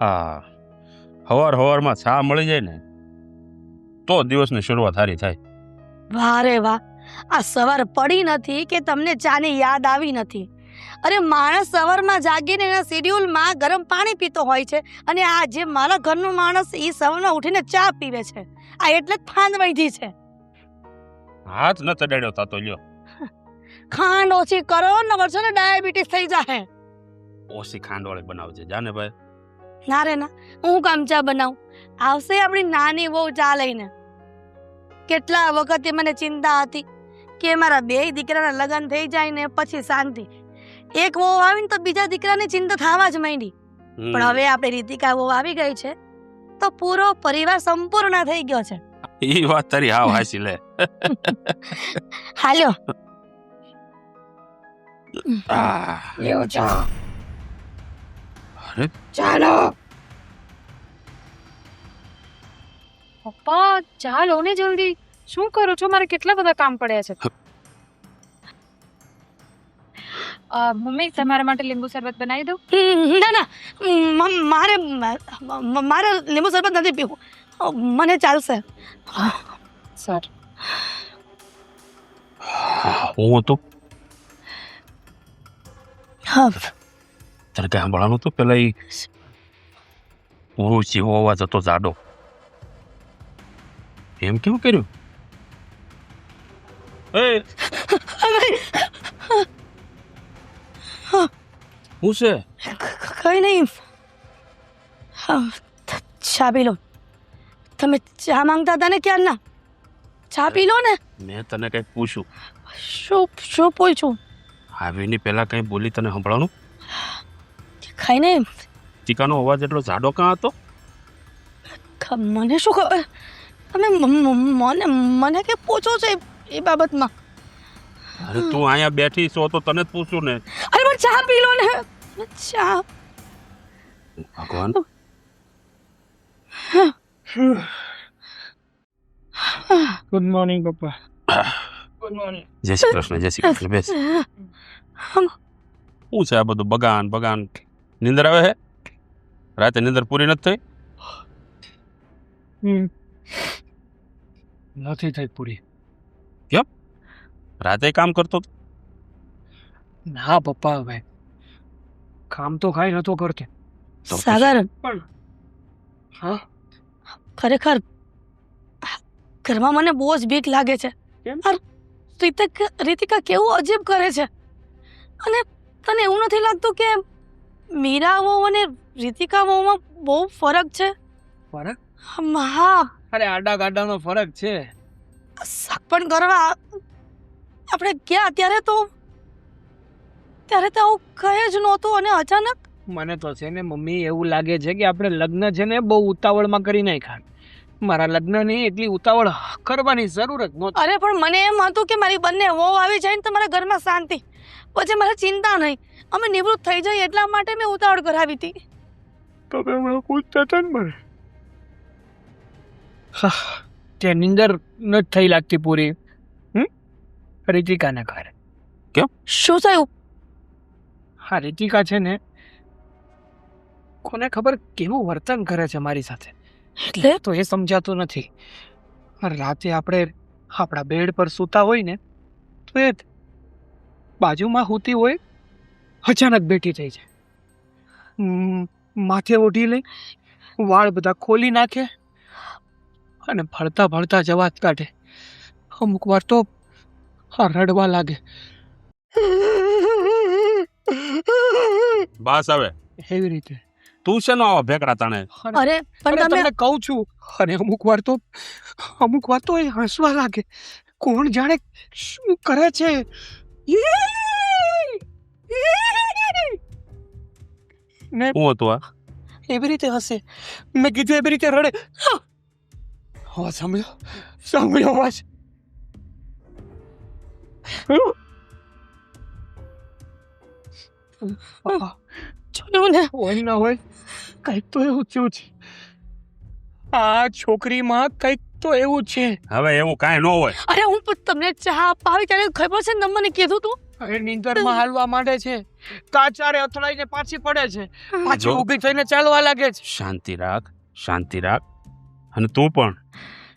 હા, હવારમાં ચા મળી જાય ને તો દિવસની શરૂઆત સારી થાય. વાહ રે વાહ, આ સવાર પડી નથી કે તમને ચાની યાદ આવી નથી. અરે માણસ સવારમાં જાગીને એના શેડ્યુલમાં ગરમ પાણી પીતો હોય છે, અને આ જે મારા ઘરનો માણસ એ સવારમાં ઉઠીને ચા પીવે છે. આ એટલે જ ફાંદ વૈધી છે. હાથ ન ચડાડ્યો તાતો લ્યો. ખાંડ ઓછી કરો ને વર્ષો ને ડાયાબિટીસ થઈ જાય. ઓછી ખાંડવાળી બનાવજે જાને ભાઈ. ના રે ના, હું કામ ચા બનાવું? આવશે આપણી નાની વહુ ચા લઈને. કેટલા વખતે મને ચિંતા હતી કે મારા બે દીકરાના લગ્ન થઈ જાય ને પછી શાંતિ. એક વહુ આવીને તો બીજા દીકરાની ચિંતા થવા જ માંડી. પણ હવે આપણે રીતિકા વહુ આવી ગઈ છે તો પૂરો પરિવાર સંપૂર્ણ થઈ ગયો છે. ઈ વાત તારી હાવ હાસી લે. હાલ્યો લ્યો ચા. અરે ચાલો. પપ્પા ચા લો ને જલ્દી. શું કરો છો? મારે કેટલા બધા કામ પડ્યા છે. મમ્મી તમારા માટે લીંબુ શરબત બનાવી દઉં? ના ના, મારે લીંબુ શરબત નથી પીવું, મને ચાલશે. સર હું તો હા, તને કઈ સાંભળવાનું હતું પેલા ઈ પુરુષ જેવો અવાજ હતો જાડો, એમ કેવું કર્યું? એ હું છે? કઈ નહીં. ચા પી લો. તમે ચા માંગતા હતા ને ક્યારના? ચા પી લો ને. મેં તને કઈક પૂછ્યું. શું પૂછું? આવીની પેલા કઈ બોલી તને સંભળાણું? કઈ નહીં. ટીકાનો અવાજ એટલો જાડો કાં હતો? મને શું ખબર? તમે મને કે પૂછો છો એ બાબતમાં? અરે તું અહીંયા બેઠી છો તો તને જ પૂછું ને. અરે પણ ચા પી લો ને. ચા. ભગવાન. ગુડ મોર્નિંગ પપ્પા. Good morning. જય શ્રી કૃષ્ણ. જય શ્રી કૃષ્ણ. બેસ. શું છે આ બધું બગાન? નીંદર આવે હે? રાતે નીંદર પૂરી નથી થઈ? નથી થઈ પૂરી. રાતે કામ કરતો હતો? ના પપ્પા, હવે કામ તો કાંઈ નતો કરતો. સાગર, પણ હા, ખરેખર ઘરમાં મને બહુ જ બીક લાગે છે. કેમ? રીતિકા કેવું અજીબ કરે છે. અને તને એવું નથી લાગતું કે મીરા વહુ અને રીતિકા વહુમાં બહુ ફરક છે? ફરક? હા, અરે આડા ગાડાનો ફરક છે. શાક પણ કરવા આપણે ગયા ત્યારે તો આવું કહે જ નહોતું, અને અચાનક મને તો છે ને મમ્મી એવું લાગે છે કે આપણે લગ્ન છે ને બહુ ઉતાવળમાં કરી નાખ્યા. મારા લગ્નની એટલી ઉતાવળ કરવાની જરૂર જ નહોતી. અરે પણ મને એમ હતું કે મારી બંને વહુ આવી જાય ને તો મારા ઘરમાં શાંતિ, પછી મારે ચિંતા નહીં, અમે નિવૃત્ત થઈ જઈએ એટલા માટે મેં ઉતાવળ કરાવી હતી. તમે મને પૂછતા હતા ને મને. તે નીંદર નથી થઈ લાગતી પૂરી. રીતિકાના ઘરે. શું થયું? હા, રીતિકા છે ને, કોને ખબર કેવું વર્તન કરે છે મારી સાથે. એટલે તો એ સમજાતું નથી. રાતે આપણે આપણા બેડ પર સૂતા હોય ને તો એ બાજુમાં સૂતી હોય, અચાનક બેઠી થઈ જાય, માથે ઓઢી લે, વાળ બધા ખોલી નાખે અને ભળતા જવાબ કાઢે. અમુક વાર તો રડવા લાગે. બાસ આવે એવી રીતે. તું છે નો આવા ભેકડા તાણે? અરે પણ તમે તમને કહું છું. અને અમુક વાર તો એ હસવા લાગે. કોણ જાણે શું કરે છે. ને શું હતું આ? એવી રીતે હસે. મેં કીધું એવી રીતે રડે. હા, સાંભળ્યો અવાજ. જોયું ને? હોય ના હોય, કંઈક તો એવું થયું છે. આ છોકરીમાં કંઈક તો એવું છે. હવે એવું કાંઈ ન હોય. અરે હું તમને ચા પાવી ત્યારે ખબર છે ને, મને કીધું તું એ નીંદરમાં હાલવા માંડે છે, કાચારે અથડાઈને પાછી પડે છે, પાછી જો. ઊભી થઈને ચાલવા લાગે છે. શાંતિ રાખ, શાંતિ રાખ. અને તું પણ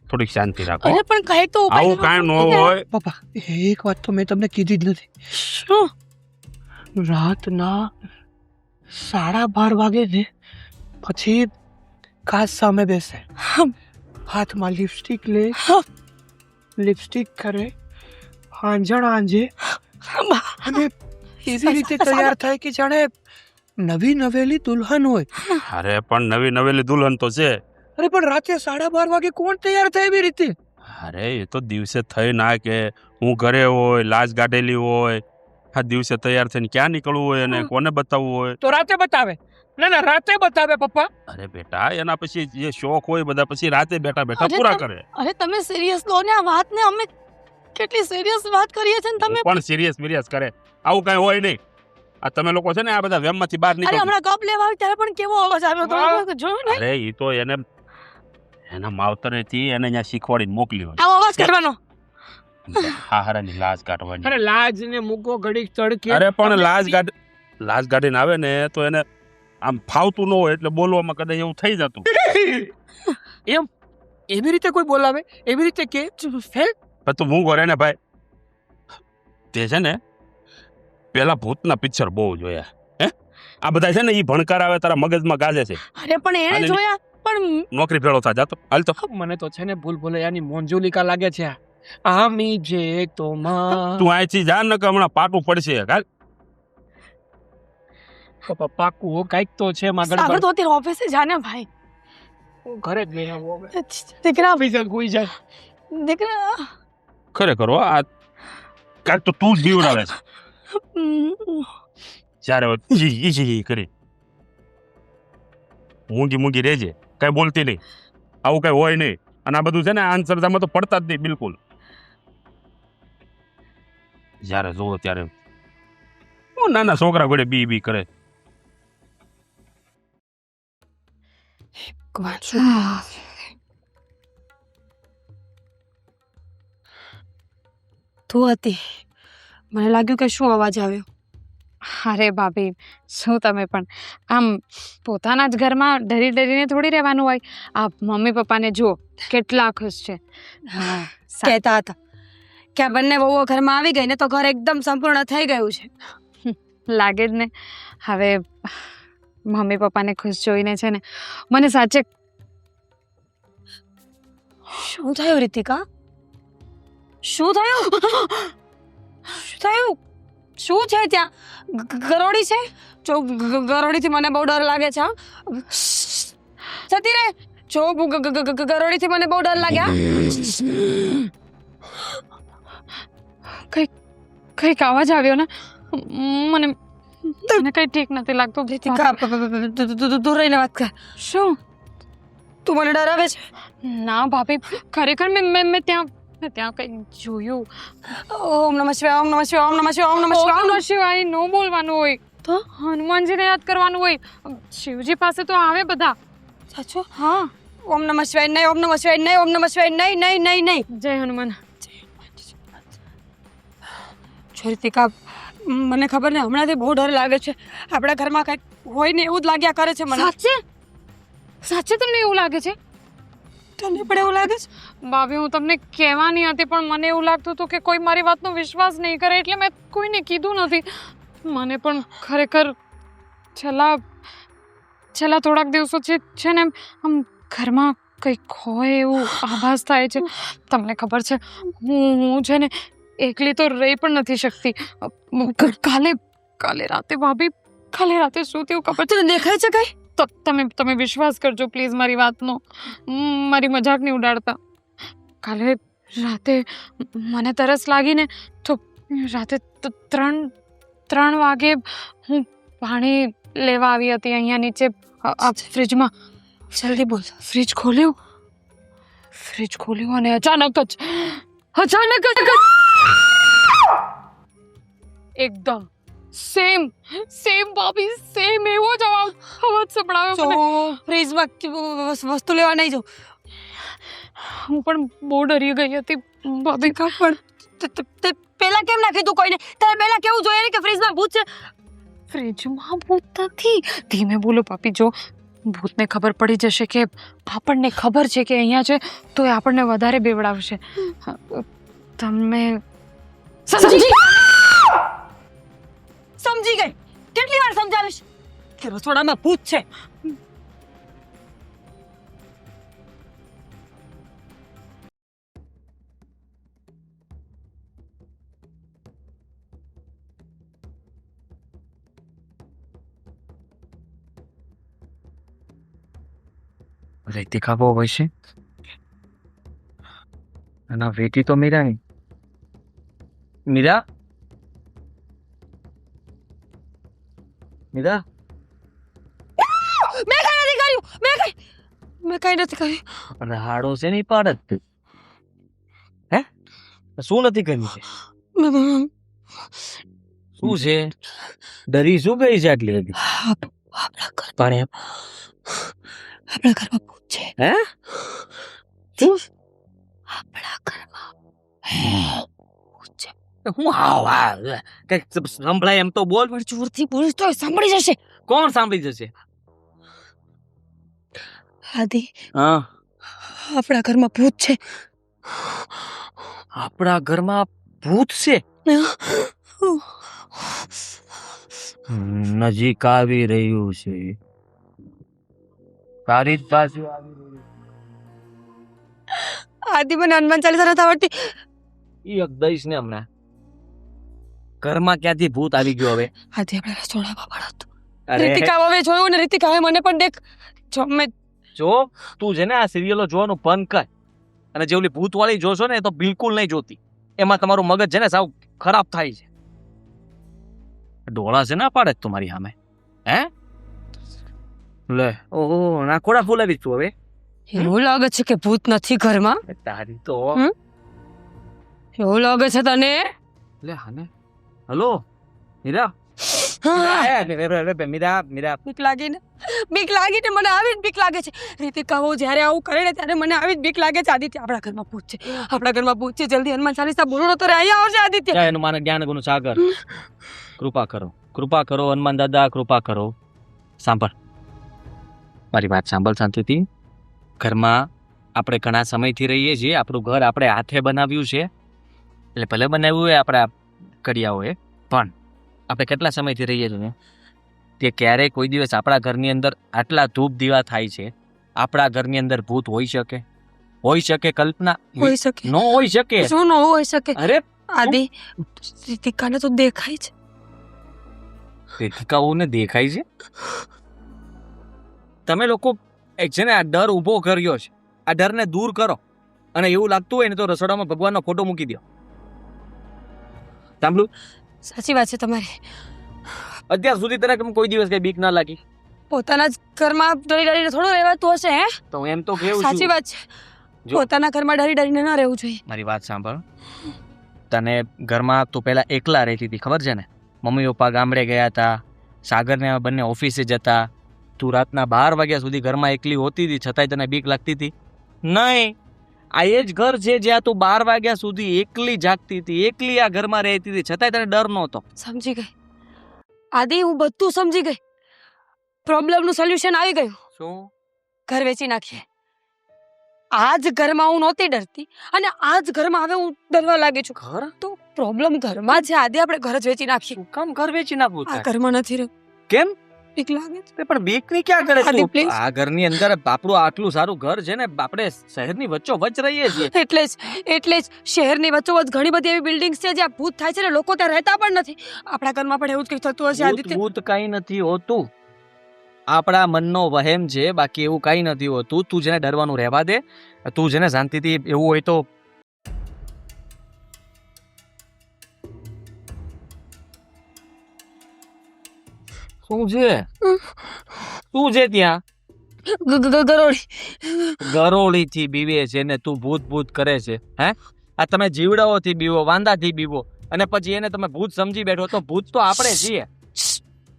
થોડીક શાંતિ રાખ હો. અરે પણ કઈ તો ઉપાય આવું કાંઈ ન હોય. પપ્પા એક વાત તો મેં તમને કીધી જ નથી. શું? રાતના 12:30 વાગે ને પછી કાચ સામે બેસે, હાથમાં લિપસ્ટિક લે, લિપસ્ટિક કરે, આંજણ આંજે અને એવી રીતે તૈયાર થાય કે જાણે નવી નવેલી દુલ્હન હોય. અરે પણ નવી નવેલી દુલ્હન તો છે. અરે પણ રાતે 12:30 વાગે કોણ તૈયાર થાય એવી રીતે? અરે એ તો દિવસે થઈ ના કે હું ઘરે હોય, લાજ ગાઢેલી હોય, આ દિવસે તૈયાર થઈને ક્યાં નીકળવું હોય અને કોને બતાવવું હોય. તો રાતે બતાવે. ના રાતે બતાવે પપ્પા. અરે બેટા, એના પછી જે શોખ હોય બધા પછી રાતે બેઠા બેઠા અરે પૂરા તમ- કરે. અરે તમે સિરિયસ લો ને આ વાતને, અમે કેટલી સિરિયસ વાત કરીએ છીએ ને તમે. પણ સિરિયસ કરે, આવું કાંઈ હોય નહીં. આ તમે લોકો છે ને આ બધા વેમમાંથી બહાર અરે નીકળો. હમણાં કપ લેવા આવી ત્યારે પણ કેવો અવાજ આવ્યો તમે જોયું ને? અરે એ તો એને એના માવતરેથી એને અહીંયા શીખવાડીને મોકલ્યો. આવો અવાજ કરવાનો. હારાની લાજ કાઢવાની. અરે લાજ ને મૂકો ઘડીક તડકે. અરે પણ લાજ કાઢીને આવે ને તો એને આમ ફાવતું ન હોય એટલે બોલવામાં કદાચ એવું થઈ જતું. એમ એવી રીતે કોઈ બોલાવે, એવી રીતે કે હે? પણ તું મૂંગો રે ને ભાઈ. તે છે ને પેલા ભૂતના પિક્ચર બહુ જોયા. હે આ બધા છે ને ઈ ભણકાર આવે તારા મગજમાં ગાજે છે. અરે પણ એને આને જોયા પણ નોકરી ભેળો થા જાતો હાલ તો. મને તો છે ને ભૂલ ભૂલૈયાની મોંજુલિકા લાગે છે આ. આમી જે તો માં. તું અહીંથી જા ને કે હમણાં પાટું પડશે. હાલ પપ્પા પાકું કાંઈક તો છે માં સાગર ગડબડ. તો અત્યારે ઓફિસે જાને ભાઈ. હું ઘરે જ નહીં આવું હવે. દીકરા બીજા કોઈ જાય. દીકરા ખરેખર હો, આ કાંઈક તો તું જ બીવડાવે છે. જ્યારે ઈ કરી મૂંગી રહેજે, કાંઈ બોલતી નહીં. આવું કાંઈ હોય નહીં. અને આ બધું છે ને આંસરદામાં તો પડતા જ નહીં બિલકુલ. જ્યારે જોવો ત્યારે હું નાના છોકરા ઘોડે બી કરે. તું હતી, મને લાગ્યું કે શું અવાજ આવ્યો. અરે ભાભી, શું તમે પણ આમ પોતાના જ ઘરમાં ડરી ડરીને થોડી રહેવાનું હોય. આ મમ્મી પપ્પાને જુઓ કેટલા ખુશ છે. કહેતા હતા કે આ બંને વહુઓ ઘરમાં આવી ગઈ ને તો ઘર એકદમ સંપૂર્ણ થઈ ગયું છે. લાગે જ ને. હવે મમ્મી પપ્પાને ખુશ જોઈને છે ને મને સાચે. શું થયું રીતિકા? શું થયું? શું થયું? શું છે ત્યાં? ગરોડી છે? જો ગરોડીથી મને બહુ ડર લાગે છે. જતી રે. જો ગરોડીથી મને બહુ ડર લાગ્યા. કઈક અવાજ આવ્યો ને, મને કઈ ઠીક નથી લાગતું. રીતિકા તું રહીને વાત કર. શું? તું મને ડરાવે છે? ના ભાભી, ખરેખર મેં ત્યાં કંઈક જોયું. ઓમ નમઃ શિવાય, ઓમ નમઃ શિવાય, ઓમ નમઃ શિવાય, ઓમ નમઃ શિવાય. ઓમ નમઃ શિવાય નો બોલવાનું હોય તો હનુમાનજીને યાદ કરવાનું હોય. શિવજી પાસે તો આવે બધા. સાચું? હા. ઓમ નમઃ શિવાય નહીં, ઓમ નમઃ શિવાય નહીં, ઓમ નમઃ શિવાય નહીં, નહીં, નહીં, નહીં. જય હનુમાન. જો રીતિકા, મને ખબર ને હમણાંથી બહુ ડર લાગે છે. આપણા ઘરમાં કંઈક હોય ને એવું જ લાગ્યા કરે છે મને. સાચે તમને એવું લાગે છે? તને પણ એવું લાગે છે? ભાભી, હું તમને કહેવાની હતી પણ મને એવું લાગતું હતું કે કોઈ મારી વાતનો વિશ્વાસ નહીં કરે એટલે મેં કોઈને કીધું નથી. મને પણ ખરેખર છેલ્લા થોડાક દિવસોથી છે ને આમ ઘરમાં કંઈક હોય એવું આભાસ થાય છે. તમને ખબર છે, હું છે ને એકલી તો રહી પણ નથી શકતી. કાલે રાતે ભાભી, કાલે રાતે શું થયું ખબર છે? તને દેખાય છે કઈ? તો તમે વિશ્વાસ કરજો પ્લીઝ મારી વાતનો. મારી મજાક નહીં ઉડાડતા. કાલે રાતે મને તરસ લાગીને તો રાતે 3 વાગે હું પાણી લેવા આવી હતી અહીંયા નીચે આ ફ્રીજમાં. જલ્દી બોલ. ફ્રીજ ખોલ્યું અને અચાનક જ એકદમ સેમ ભાભી, સેમ એવો જ અવાજ સંભળાવ્યો મને. ફ્રીજમાં વસ્તુ લેવા નહીં જાઉં. હું પણ બહુ ડરી ગઈ હતી ભાભી. પણ પેલા કેમ ના કીધું કોઈને? તારે પહેલા કેવું જોઈએ ને કે ફ્રીજમાં ભૂત છે. ફ્રીજમાં ભૂત નથી. ધીમે બોલો પાપી. જો ભૂતને ખબર પડી જશે કે આપણને ખબર છે કે અહીંયા છે તો એ આપણને વધારે બેવડાવશે. તમે સમજી ગઈ. કેટલી વાર સમજાવીશ કે રસોડામાં ભૂત છે? Ritika બહુ હોય છે અને આ વેટી તો મીરા નહીં. મીરા મીરા મેં કઈ નથી કર્યું. મેં કઈ નથી કર્યું. રાડો છે નહીં પાડત. હે શું નથી કર્યું છે? શું છે? ડરી શું ગઈ છે આટલી બધી? પણ એમ આપણા ઘરમાં ભૂત છે. હે શું આપણા ઘરમાં ભૂત છે. હું હાવ હા કઈક સંભળાય એમ તો બોલ. પણ જોરથી બોલીશ તો સાંભળી જશે. કોણ સાંભળી જશે? આદિ, હા આપણા ઘરમાં ભૂત છે. આપણા ઘરમાં ભૂત છે. નજીક આવી રહ્યું છે. તારી જ બાજુ આવી રહ્યું. આદિ, મને હનુમાન ચાલીસા નથી આવડતી. ઈ એક દઈશ ને હમણાં. ઘરમાં ક્યાંથી ભૂત આવી ગયો હવે? આદિ, આપણે રસોડામાં પડત. અરે રીતિકા હવે જોયું ને? રીતિકા હવે મને પણ દેખ. જો મેં જો તું છે ને આ સિરિયલો જોવાનું બંધ કર અને જે ઓલી ભૂત વાળી જોશો ને એ તો બિલકુલ નહીં જોતી. એમાં તમારું મગજ છે ને સાવ ખરાબ થાય છે. ડોળા છે ના પાડે તમારી સામે. હે લે ઓહો નાખોડા ફૂલાવી તું હવે. એવું લાગે છે કે ભૂત નથી ઘરમાં. તારી તો એવું લાગે છે તને? લે હાને હલો મીરા. મીરા મીરા બીક લાગી ને મને આવી જ બીક લાગે છે. રીતિકા હું જ્યારે આવું કરે ને ત્યારે મને આવી જ બીક લાગે છે. આદિત્ય, આપણા ઘરમાં ભૂત છે. આપણા ઘરમાં ભૂત છે. જલ્દી હનુમાન ચાલીસા બોલો તો અહીંયા આવશે. આદિત્ય, જય હનુમાન જ્ઞાન ગુણ સાગર. કૃપા કરો હનુમાન દાદા, કૃપા કરો. સાંભળ મારી વાત સાંભળ શાંતિથી. ઘરમાં આપણે ઘણા સમયથી રહીએ છીએ. આપણું ઘર આપણે હાથે બનાવ્યું છે. એટલે ભલે બનાવ્યું હોય આપણા કડિયાઓએ, પણ આપણે કેટલા સમયથી રહીએ છીએ તે ક્યારેય કોઈ દિવસ આપણા ઘરની અંદર આટલા ધૂપ દીવા થાય છે. આપણા ઘરની અંદર ભૂત હોઈ શકે? હોઈ શકે? કલ્પના હોઈ શકે. ન હોઈ શકે. શું ન હોઈ શકે? અરે આદિ, રીતિકાને તો દેખાય છે. રીતિકાઓને દેખાય છે? તમે લોકો એક છે ને આ ડર ઊભો કર્યો છે. આ ડરને દૂર કરો અને એવું લાગતું હોય ને તો રસોડામાં ભગવાનનો ફોટો મૂકી દો. સાંભળું? સાચી વાત છે તમારી. અત્યાર સુધી તને કેમ કોઈ દિવસ કઈ બીક ના લાગી? પોતાના જ ઘરમાં ડરી ડરીને થોડું રહેવાતું હશે. હે, તો હું એમ તો કેવું સાચી છું. વાત છે. જો. પોતાના ઘરમાં ડરી ડરીને ન રહેવું જોઈએ. મારી વાત સાંભળ. તને ઘરમાં તું પહેલા એકલા રહેતી હતી ખબર છે ને? મમ્મી પપ્પા ગામડે ગયા હતા, સાગરને અમે બંને ઓફિસે જતા. તું રાતના 12 વાગ્યા સુધી ઘરમાં એકલી હોતી હતી છતાંય તને બીક લાગતી હતી નહીં? આ એ જ ઘર છે જ્યાં તું 12 વાગ્યા સુધી એકલી જાગતી હતી, એકલી આ ઘરમાં રહેતી હતી છતાંય તને ડર નહોતો. સમજી ગઈ આદિ, હું બધું સમજી ગઈ. પ્રોબ્લેમનું સોલ્યુશન આવી ગયું. શું? ઘર વેચી નાખીએ. આ જ ઘરમાં હું નહોતી ડરતી અને આ જ ઘરમાં હવે હું ડરવા લાગી છું. ઘર? તો પ્રોબ્લેમ ઘરમાં છે. આદિ, આપણે ઘર જ વેચી નાખીએ. શું કામ ઘર વેચી નાખવું આ તારે? ઘરમાં નથી રહ્યું. કેમ? બીક લાગે છે. પણ બીક ની ક્યાં કરે આદિ, તું? please. આ ઘરની અંદર આપણું આટલું સારું ઘર છે ને, આપણે શહેરની વચ્ચોવચ્ચ રહીએ છીએ. એટલે જ શહેરની વચ્ચોવચ્ચ ઘણી બધી એવી બિલ્ડિંગ્સ છે જ્યાં ભૂત થાય છે ને લોકો ત્યાં રહેતા પણ નથી. આપણા ઘરમાં પણ એવું જ કંઈક થતું હશે. આદિત્ય, ભૂત કઈ નથી હોતું. આપણા મનનો વહેમ છે, બાકી એવું કઈ નથી હોતું. તું જેને ડરવાનું રહેવા દે. તું જેને શાંતિથી એવું હોય તો શું છે? શું છે ત્યાં? ગરોળી. ગરોળીથી બીવે છે ને તું ભૂત ભૂત કરે છે? હે આ તમે જીવડાઓથી બીવો, વાંદાથી બીવો અને પછી એને તમે ભૂત સમજી બેઠો. તો ભૂત તો આપણે છીએ.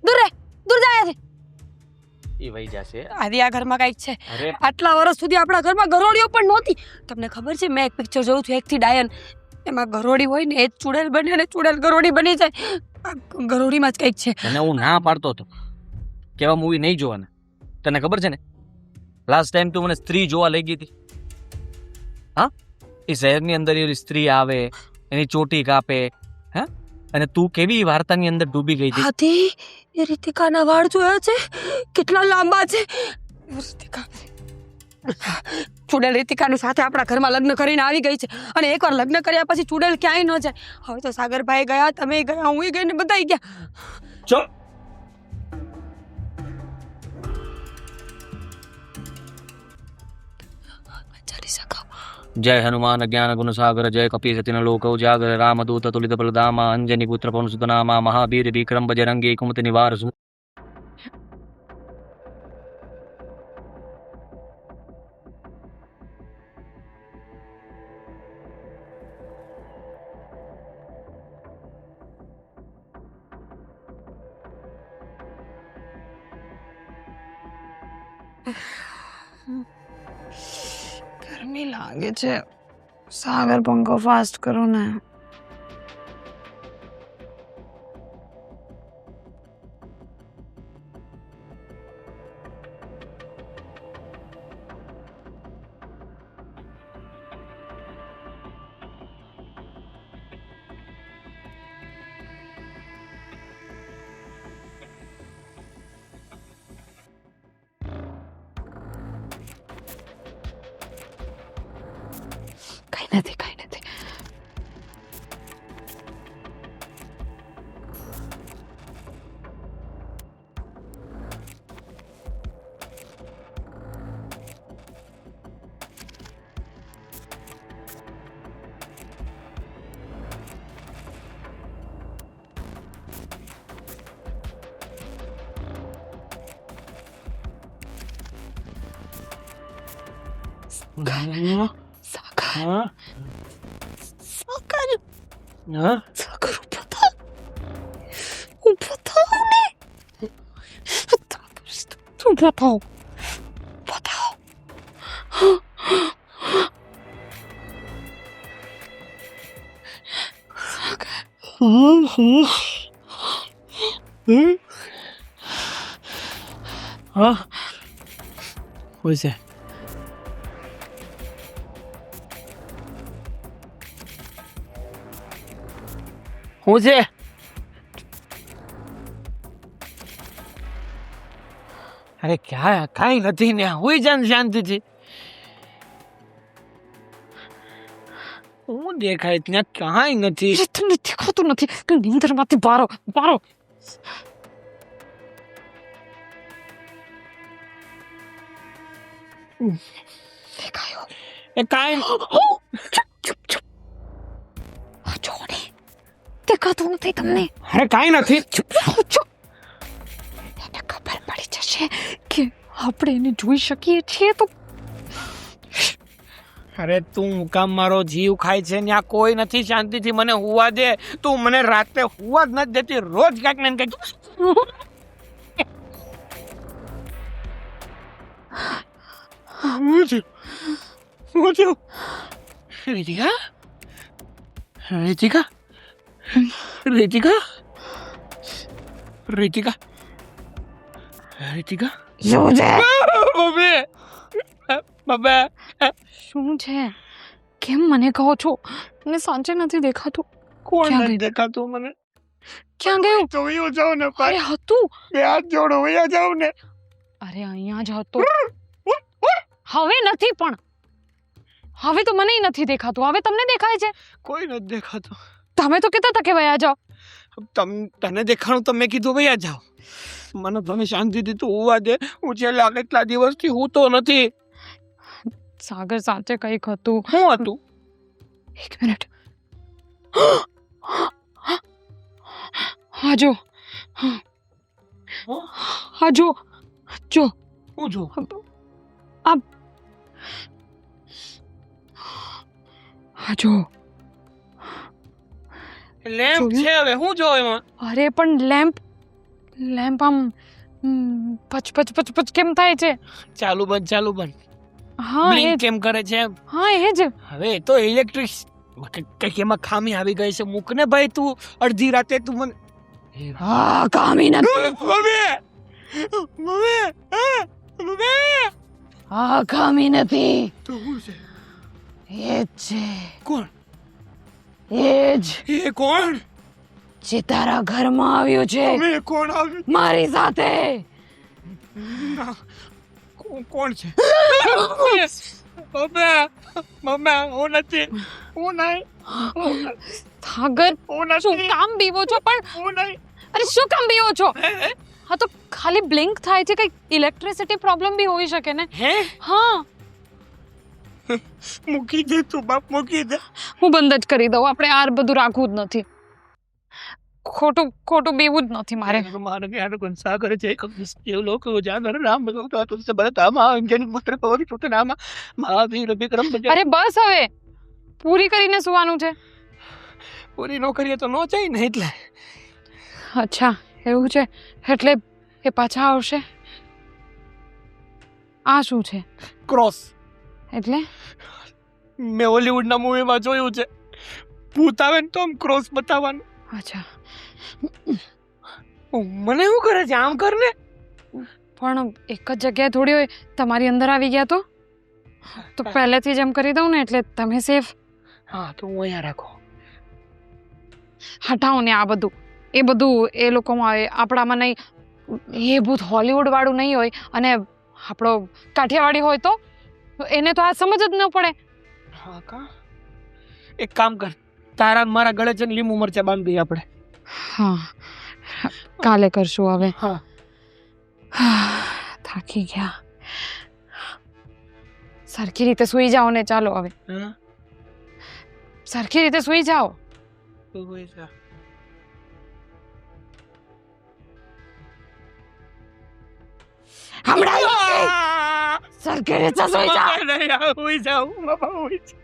દૂર રહે, દૂર જાય છે. એ વહી જશે. આદિ, આ ઘરમાં કંઈક છે. અરે આટલા વર્ષ સુધી આપણા ઘરમાં ગરોળીઓ પણ નહોતી. તમને ખબર છે, મેં એક પિક્ચર જોયું હતું, એકથી ડાયન. એમાં ગરોળી હોય ને એ જ ચૂડેલ બને ને ચૂડેલ ગરોળી બની જાય. આ ગરોળીમાં જ કંઈક છે. તને હું ના પાડતો હતો કેવા મૂવી નહીં જોવાના. તને ખબર છે ને લાસ્ટ ટાઈમ તું મને સ્ત્રી જોવા લઈ ગઈ હતી. હા, એ શહેરની અંદર એવી સ્ત્રી આવે, એની ચોટી કાપે, હા, અને તું કેવી વાર્તાની અંદર ડૂબી ગઈ હતી. હાથી એ રીતિકાના વાળ જોયા છે કેટલા લાંબા છે. રીતિકા ચૂડેલ રીતિકાની સાથે આપણા ઘરમાં લગ્ન કરીને આવી ગઈ છે અને એકવાર લગ્ન કર્યા પછી ચૂડેલ ક્યાંય ન જાય. હવે તો સાગરભાઈ ગયા, તમે ગયા, હું ગઈ ને બધાય ગયા. ચો ચાલીસા ગાઓ. જય હનુમાન જ્ઞાન ગુણ સાગર જય કપી સતીન લોક ઉજાગર રામદૂત તુલિત બલદામા અંજની પુત્ર પવન સુતનામા મહાવીર વિક્રમ બજરંગી કુમતિ નિવાર ગરમી લાગે છે. સાગર પંખો ફાસ્ટ કરો ને. કઈ નથી. સાગર ઊભો થાઓ ને. ઊભો થાઓ. હોય છે હું છે અરે ક્યાં કાંઈ નથી ને હોય જાન શાંતિથી હું દેખાય ત્યાં કાંઈ નથી તમને દેખાતું નથી કે નીંદરમાંથી બારો દેખાયો. એ કાંઈ ચૂપ. જો ને દેખાતું નથી તમને. અરે કાંઈ નથી ચૂપ. એને ખબર પડી જશે કે આપણે એને જોઈ શકીએ છીએ તો. અરે તું કામ મારો જીવ ખાય છે ત્યાં કોઈ નથી શાંતિથી મને હુવા દે તું મને રાતે હુવા જ નથી દેતી રોજ કાંઈક ને કાંઈક હું છું રીતિકા શું છે? બાબા શું છે? કેમ મને કહો છો? મને સાંજે નથી દેખાતું. કોણ ક્યાં નથી ગઈ? દેખાતું મને ક્યાં ગયું? તો વયો જાઉં ને અરે ભાઈ હતું. બે હાથ જોડો વયા જાઉં ને અરે અહીંયા જ હતો. હવે નથી પણ. હવે તો મને નથી દેખાતું. હવે તમને દેખાય છે? કોઈ નથી દેખાતું તમે તો કહેતા હતા કે વયા જાઓ. તને દેખાણું તો મેં કીધું વયા જાઓ મને તમે શાંતિથી તું હોવા દે હું છેલ્લા કેટલા દિવસથી હું તો નથી સાગર સાચે કંઈક હતું. શું હતું 1 મિનિટ. હા જો હું જો હા જો. લેમ્પ જોયું? છે હવે હું જો એમાં અરે પણ લેમ્પ આમ પચ પચ પચ પચ કેમ થાય છે? ચાલુ બંધ હા એ બ્લિંક જ. કેમ કરે છે હા એ જ. હવે એ તો ઇલેક્ટ્રિક કંઈક એમાં ખામી આવી ગઈ છે. મૂક ને ભાઈ, તું અડધી રાતે તું મને હા કામી નથી. હા કામી નથી. એ જ છે. કોણ? એ જ એ કોણ? જે તારા ઘરમાં આવ્યું છે કોણ આવ્યું? મારી સાથે. કોણ છે? મમ્મી, હું નથી. હું નહીં. સાગર શું કામ બીવો છો? પણ હું નહીં. અરે શું કામ બીવો છો? હા તો ખાલી બ્લિંક થાય છે, કંઈક ઇલેક્ટ્રિસિટી પ્રોબ્લેમ બી હોઈ શકે ને. હે? હા, મૂકી દે તું બાપ, મૂકી દે. હું બંધ જ કરી દઉં. આપણે આ બધું રાખવું જ નથી. ખોટું ખોટું બીવું જ નથી મારે. મારે જ્ઞાન ગુંસા કરે છે. એ લોકો જાનર રામ ભગવાન તુલસી બરતામાં અંજન પુત્ર પવન સુત નામ મહાવીર વિક્રમ બજા. અરે બસ હવે, પૂરી કરીને સુવાનું છે. પૂરી નો કરીએ તો નો જાય ને, એટલે અચ્છા એવું છે. એટલે એ પાછા આવશે. આ શું છે? ક્રોસ. એટલે મેં હોલીવુડના મૂવીમાં જોયું છે, ભૂત આવે ને તો આમ ક્રોસ બતાવવાનું. અચ્છા, મને શું કરે છે? આમ કર ને. પણ એક જ જગ્યાએ થોડી હોય. તમારી અંદર આવી ગયા તો પહેલેથી જ એમ કરી દઉં ને, એટલે તમે સેફ. હા તો હું અહીંયા રાખો. હટાવો ને આ બધું. એ બધું એ લોકોમાં આવે, આપણામાં નહીં. એ ભૂત હોલીવુડ વાળું નહીં હોય, અને આપણો કાઠિયાવાડી હોય તો એને તો આ સમજ જ ન પડે. હા કા, એક કામ કર, તારા ને મારા ગળે છે ને લીંબુ મરચા બાંધી દઈએ આપણે. હા, કાલે કરશું હવે. હા. થાકી ગયા. સરખી રીતે સૂઈ જાઓ ને. ચાલો હવે સરખી રીતે સૂઈ જાઓ. હમણાં સરખી રીતે સૂઈ જા. હુઈ જાઉં બાબા, હુઈ જાઉં.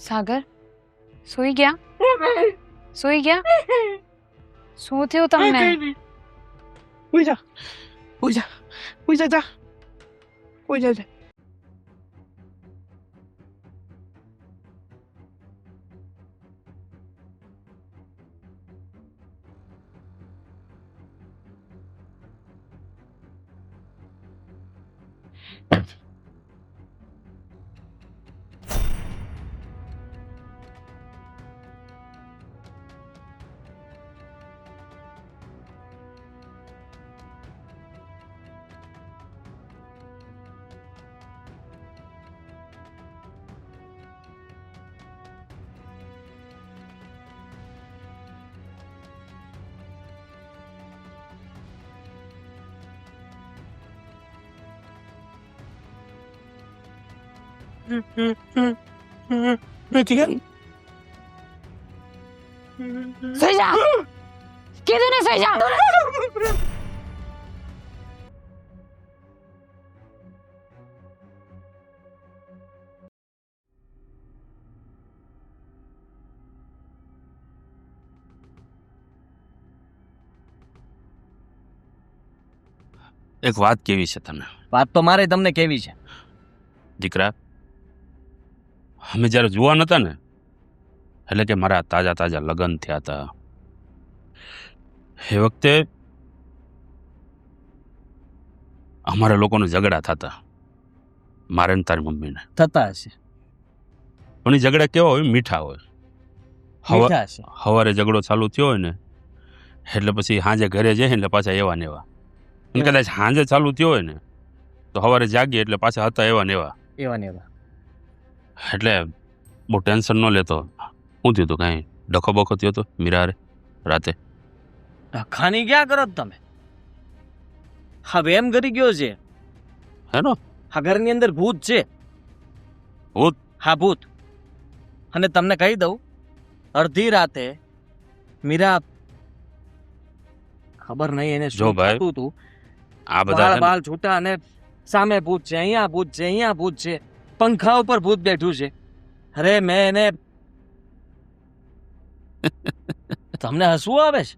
સાગર સૂઈ ગયા? સૂઈ ગયા? શું થયું તમને? હુઈ જા, હુઈ જા, હુઈ જા, જા, હુઈ જા, જા. સૂઈ જા. કીધું ને સૂઈ જા. એક વાત કેવી છે તને વાત તો મારે તમને કેવી છે. દીકરા. અમે જ્યારે જુવાન હતા ને, એટલે કે મારા તાજા તાજા લગ્ન થયા હતા, એ વખતે અમારા લોકોને ઝઘડા થતા, મારે ને તારી મમ્મીને. થતા હશે. પણ એ ઝઘડા કેવા હોય? મીઠા હોય. મીઠા હશે. સવારે ઝઘડો ચાલુ થયો હોય ને, એટલે પછી સાંજે ઘરે જઈએ એટલે પાછા એવા ને એવા. અને કદાચ સાંજે ચાલુ થયો હોય ને, તો સવારે જાગીએ એટલે પાછા હતા એવા ને એવા. એવા ને એવા. એટલે બહુ ટેન્શન ન લેતો. શું થયું હતું? કાંઈ ડખો બખો થયો હતો મીરા રાતે? ડખાની ક્યાં કરો છો તમે? હવે એમ કરી ગયો છે. હેનો? આ ઘરની અંદર ભૂત છે. ભૂત? હા ભૂત. અને તમને કહી દઉં, અડધી રાતે મીરા, ખબર નહીં એને જો શું ભાઈ, થતું હતું, આ બધા છે ને, બાલ છૂટા અને સામે ભૂત છે, અહીંયા ભૂત છે, અહીંયા ભૂત છે, પંખા ઉપર ભૂત બેઠું છે. અરે મેં એને તમને હસવું આવે છે?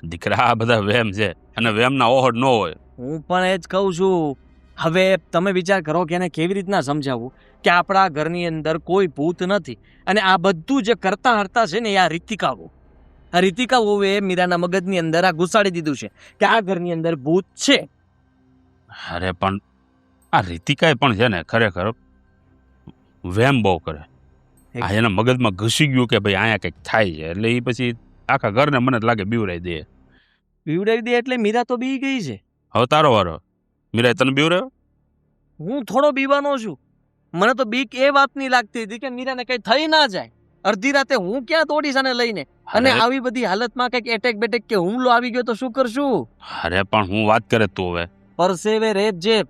દીકરા આ બધા વેમ છે, અને વેમના ઓહડ ન હોય. હું પણ એ જ કહું છું. હવે તમે વિચાર કરો કે એને કેવી રીતના સમજાવવું કે આપણા ઘરની અંદર કોઈ ભૂત નથી, અને આ બધું જે કરતા હરતા છે ને એ આ રીતિકા વહુએ મીરાના મગજની અંદર આ ઘુસાડી દીધું છે કે આ ઘરની અંદર ભૂત છે. અરે પણ આ રીતિકાએ પણ છે ને ખરેખર વેમ બહુ કરે. આ એના મગજમાં ઘૂસી ગયું કે ભાઈ અહીંયા કંઈક થાય છે, એટલે એ પછી આખા ઘરને મને જ લાગે બીવરાઈ દે. બીવડાવી દે એટલે મીરા તો બી ગઈ છે. હવે તારો વારો. મીરાએ તને બીવરાયો? હું થોડો બીવાનો છું. મને તો બીક એ વાતની લાગતી હતી કે મીરાને કઈ થઈ ના જાય. અડધી રાતે હું ક્યાં દોડીશ આને લઈને, અને અરે- આવી બધી હાલતમાં કઈક એટેક બેટેક કે હુમલો આવી ગયો તો શું કરશું? અરે પણ હું વાત કરે તું હવે. પરસેવે રેત જેપ,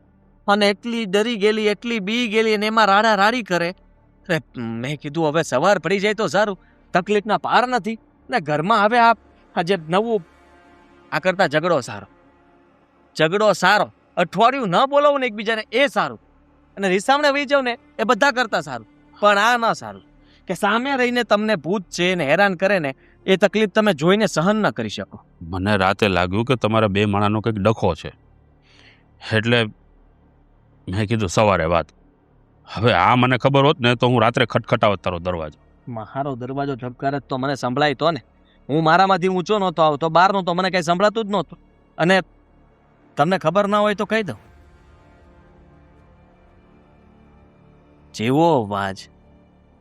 અને એટલી ડરી ગયેલી, એટલી બી ગયેલી, અને એમાં રાડા રાડી કરે. અરે મેં કીધું હવે સવાર પડી જાય તો સારું, તકલીફના પાર નથી ને ઘરમાં હવે આ જે નવું આ કરતા ઝઘડો સારો. અઠવાડિયું ન બોલાવું ને એકબીજાને એ સારું, અને રીસામણે વહી જાવ ને એ બધા કરતા સારું. પણ આ ના સારું કે સામે રહીને તમને ભૂત છે ને હેરાન કરે ને એ તકલીફ તમે જોઈને સહન ન કરી શકો. મને રાતે લાગ્યું કે તમારા બે માણાનો કંઈક ડખો છે, એટલે મેં કીધું સવારે વાત. હવે આ મને ખબર હોત ને તો હું રાત્રે ખટખટાવત તારો દરવાજો. મારો દરવાજો ઠપકારે તો મને સંભળાય તો ને. હું મારામાંથી ઊંચો નહોતો આવતો, બહારનો તો મને કઈ સંભળાતું જ નહોતું. અને તમને ખબર ના હોય તો કહી દઉં, જેવો અવાજ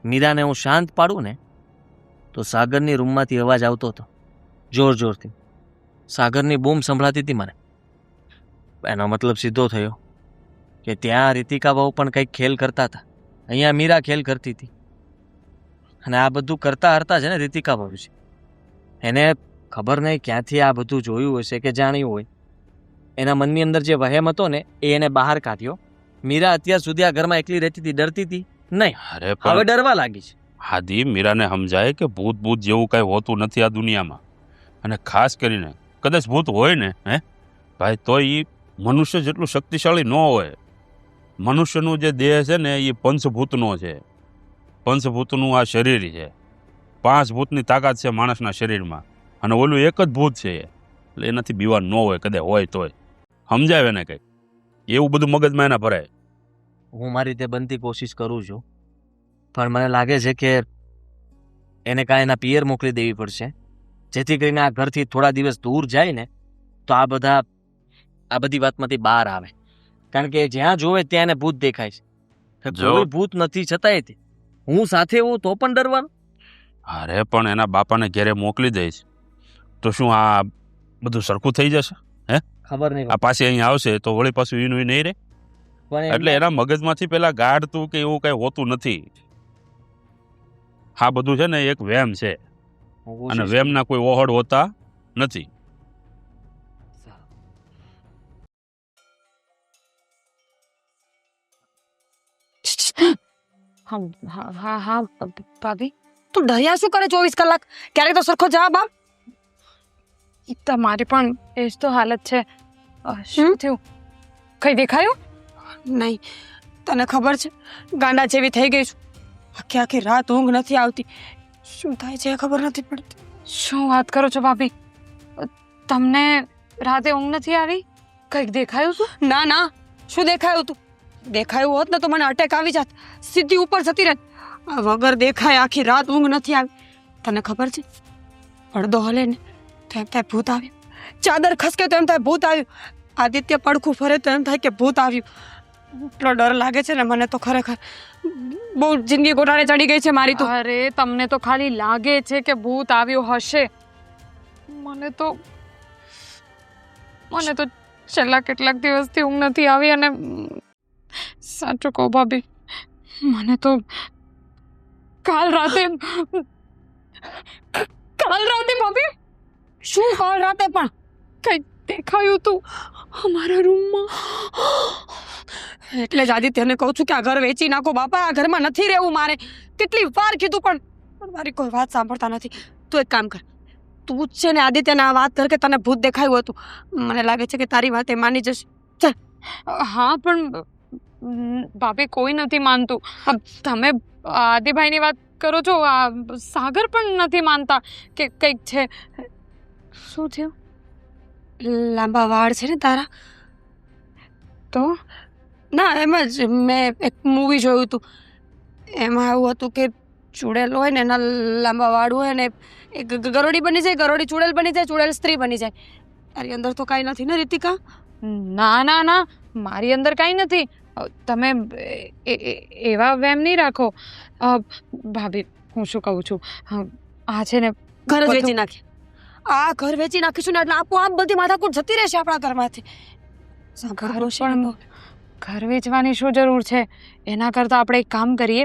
મીરાને હું શાંત પાડું ને તો સાગરની રૂમમાંથી અવાજ આવતો હતો જોરથી. સાગરની બૂમ સંભળાતી હતી મને. એનો મતલબ સીધો થયો કે ત્યાં રીતિકા બહુ પણ કંઈક ખેલ કરતા હતા, અહીંયા મીરા ખેલ કરતી હતી. અને આ બધું કરતા હરતા છે ને રીતિકા બહુ છે. એને ખબર નહીં ક્યાંથી આ બધું જોયું હશે કે જાણ્યું હોય. એના મનની અંદર જે વહેમ હતો ને એ એને બહાર કાઢ્યો. મીરા અત્યાર સુધી આ ઘરમાં એકલી રહેતી હતી, ડરતી હતી નહીં, અરે હવે પણ ડરવા લાગી છે. હાદી મીરાને સમજાય કે ભૂત જેવું કાંઈ હોતું નથી આ દુનિયામાં. અને ખાસ કરીને કદાચ ભૂત હોય ને ભાઈ, તો એ મનુષ્ય જેટલું શક્તિશાળી ન હોય. મનુષ્યનું જે દેહ છે ને એ પંચભૂતનો છે. પંચભૂતનું આ શરીર છે. 5 ભૂતની તાકાત છે માણસના શરીરમાં, અને ઓલું એક જ ભૂત છે. એટલે એનાથી બીવા ન હોય, કદાચ હોય તોય સમજાવે ને કંઈક એવું બધું મગજમાં એના ભરાય. હું મારી રીતે બનતી કોશિશ કરું છું, પણ મને લાગે છે કે એને કાંઈ એના પિયર મોકલી દેવી પડશે, જેથી કરીને આ ઘરથી થોડા દિવસ દૂર જાય ને તો આ બધી વાતમાંથી બહાર આવે. કારણ કે જ્યાં જોવે ત્યાં એને ભૂત દેખાય છે. કોઈ ભૂત નથી છતાંય તે હું સાથે હોઉં તો પણ ડરવાનું. અરે પણ એના બાપાને ઘેરે મોકલી દઈશ તો શું આ બધું સરખું થઈ જશે? ખબર નહીં, આ પાછી અહીંયા આવશે તો વળી પાછું ઈનું નહીં રહે. પણ એટલે એના મગજમાંથી પેલા ગાઢતું કે એવું કઈ હોતું નથી. આ બધું છે ને એક વેમ છે, અને વેમના કોઈ ઓહડ હોતા નથી. હા ભાભી, તું ડર્યા શું કરે 24 કલાક? ક્યારેક તો સરખો જવાબ આપ. તમારી પણ એ જ તો હાલત છે. શું થયું? કઈ દેખાયું? નહીં, તને ખબર છે ગાંડા જેવી થઈ ગઈ છું. આખી રાત ઊંઘ નથી આવતી. શું થાય છે ખબર નથી પડતી. શું વાત કરો છો ભાભી? તમને રાતે ઊંઘ નથી આવી? કંઈક દેખાયું હતું? ના, શું દેખાયું તું? દેખાયું હોત ને તો મને અટેક આવી જાત, સીધી ઉપર જતી રહેત. આ વગર દેખાય આખી રાત ઊંઘ નથી આવી. તને ખબર છે પડદો હલે ને તો એમ થાય ભૂત આવ્યું, ચાદર ખસકે તો એમ થાય ભૂત આવ્યું, આદિત્ય પડખું ફરે તો એમ થાય કે ભૂત આવ્યું. એટલો ડર લાગે છે ને મને તો ખરેખર બહુ જિંદગી ગોટાળે ચડી ગઈ છે મારી તો. અરે તમને તો ખાલી લાગે છે કે ભૂત આવ્યું હશે. મને તો છેલ્લા કેટલાક દિવસથી ઊંઘ નથી આવી, અને સાચું કહું ભાભી, મને તો કાલ રાતે ભાભી, શું કાલ રાતે પણ કંઈક દેખાયું હતું અમારા રૂમમાં. એટલે જ આદિત્યને કહું છું કે આ ઘર વેચી નાખો બાપા, આ ઘરમાં નથી રહેવું મારે. કેટલી વાર કીધું પણ મારી કોઈ વાત સાંભળતા નથી. તું એક કામ કર, તું જ છે ને આદિત્યને આ વાત કર કે તને ભૂત દેખાયું હતું. મને લાગે છે કે તારી વાત એ માની જશે. હા પણ ભાભી કોઈ નથી માનતું. તમે આદિભાઈની વાત કરો છો, આ સાગર પણ નથી માનતા કે કંઈક છે. શું થયું? લાંબા વાળ છે ને તારા, તો ના એમ જ મેં એક મૂવી જોયું હતું, એમાં એવું હતું કે ચૂડેલ હોય ને એના લાંબા વાળ હોય ને એ ગરોડી બની જાય, ગરોડી ચૂડેલ બની જાય, ચૂડેલ સ્ત્રી બની જાય. તારી અંદર તો કાંઈ નથી ને રીતિકા? ના ના ના, મારી અંદર કાંઈ નથી. તમે એવા વહેમ નહીં રાખો. ભાભી, હું શું કહું છું, આ છે ને ઘર જ બધું- વેચી નાખે. આ ઘર વેચી નાખીશું ને એટલે આપોઆપ બધી માથાકૂટ જતી રહેશે આપણા ઘરમાંથી. ઘર પણ ઘર વેચવાની શું જરૂર છે? એના કરતાં આપણે એક કામ કરીએ.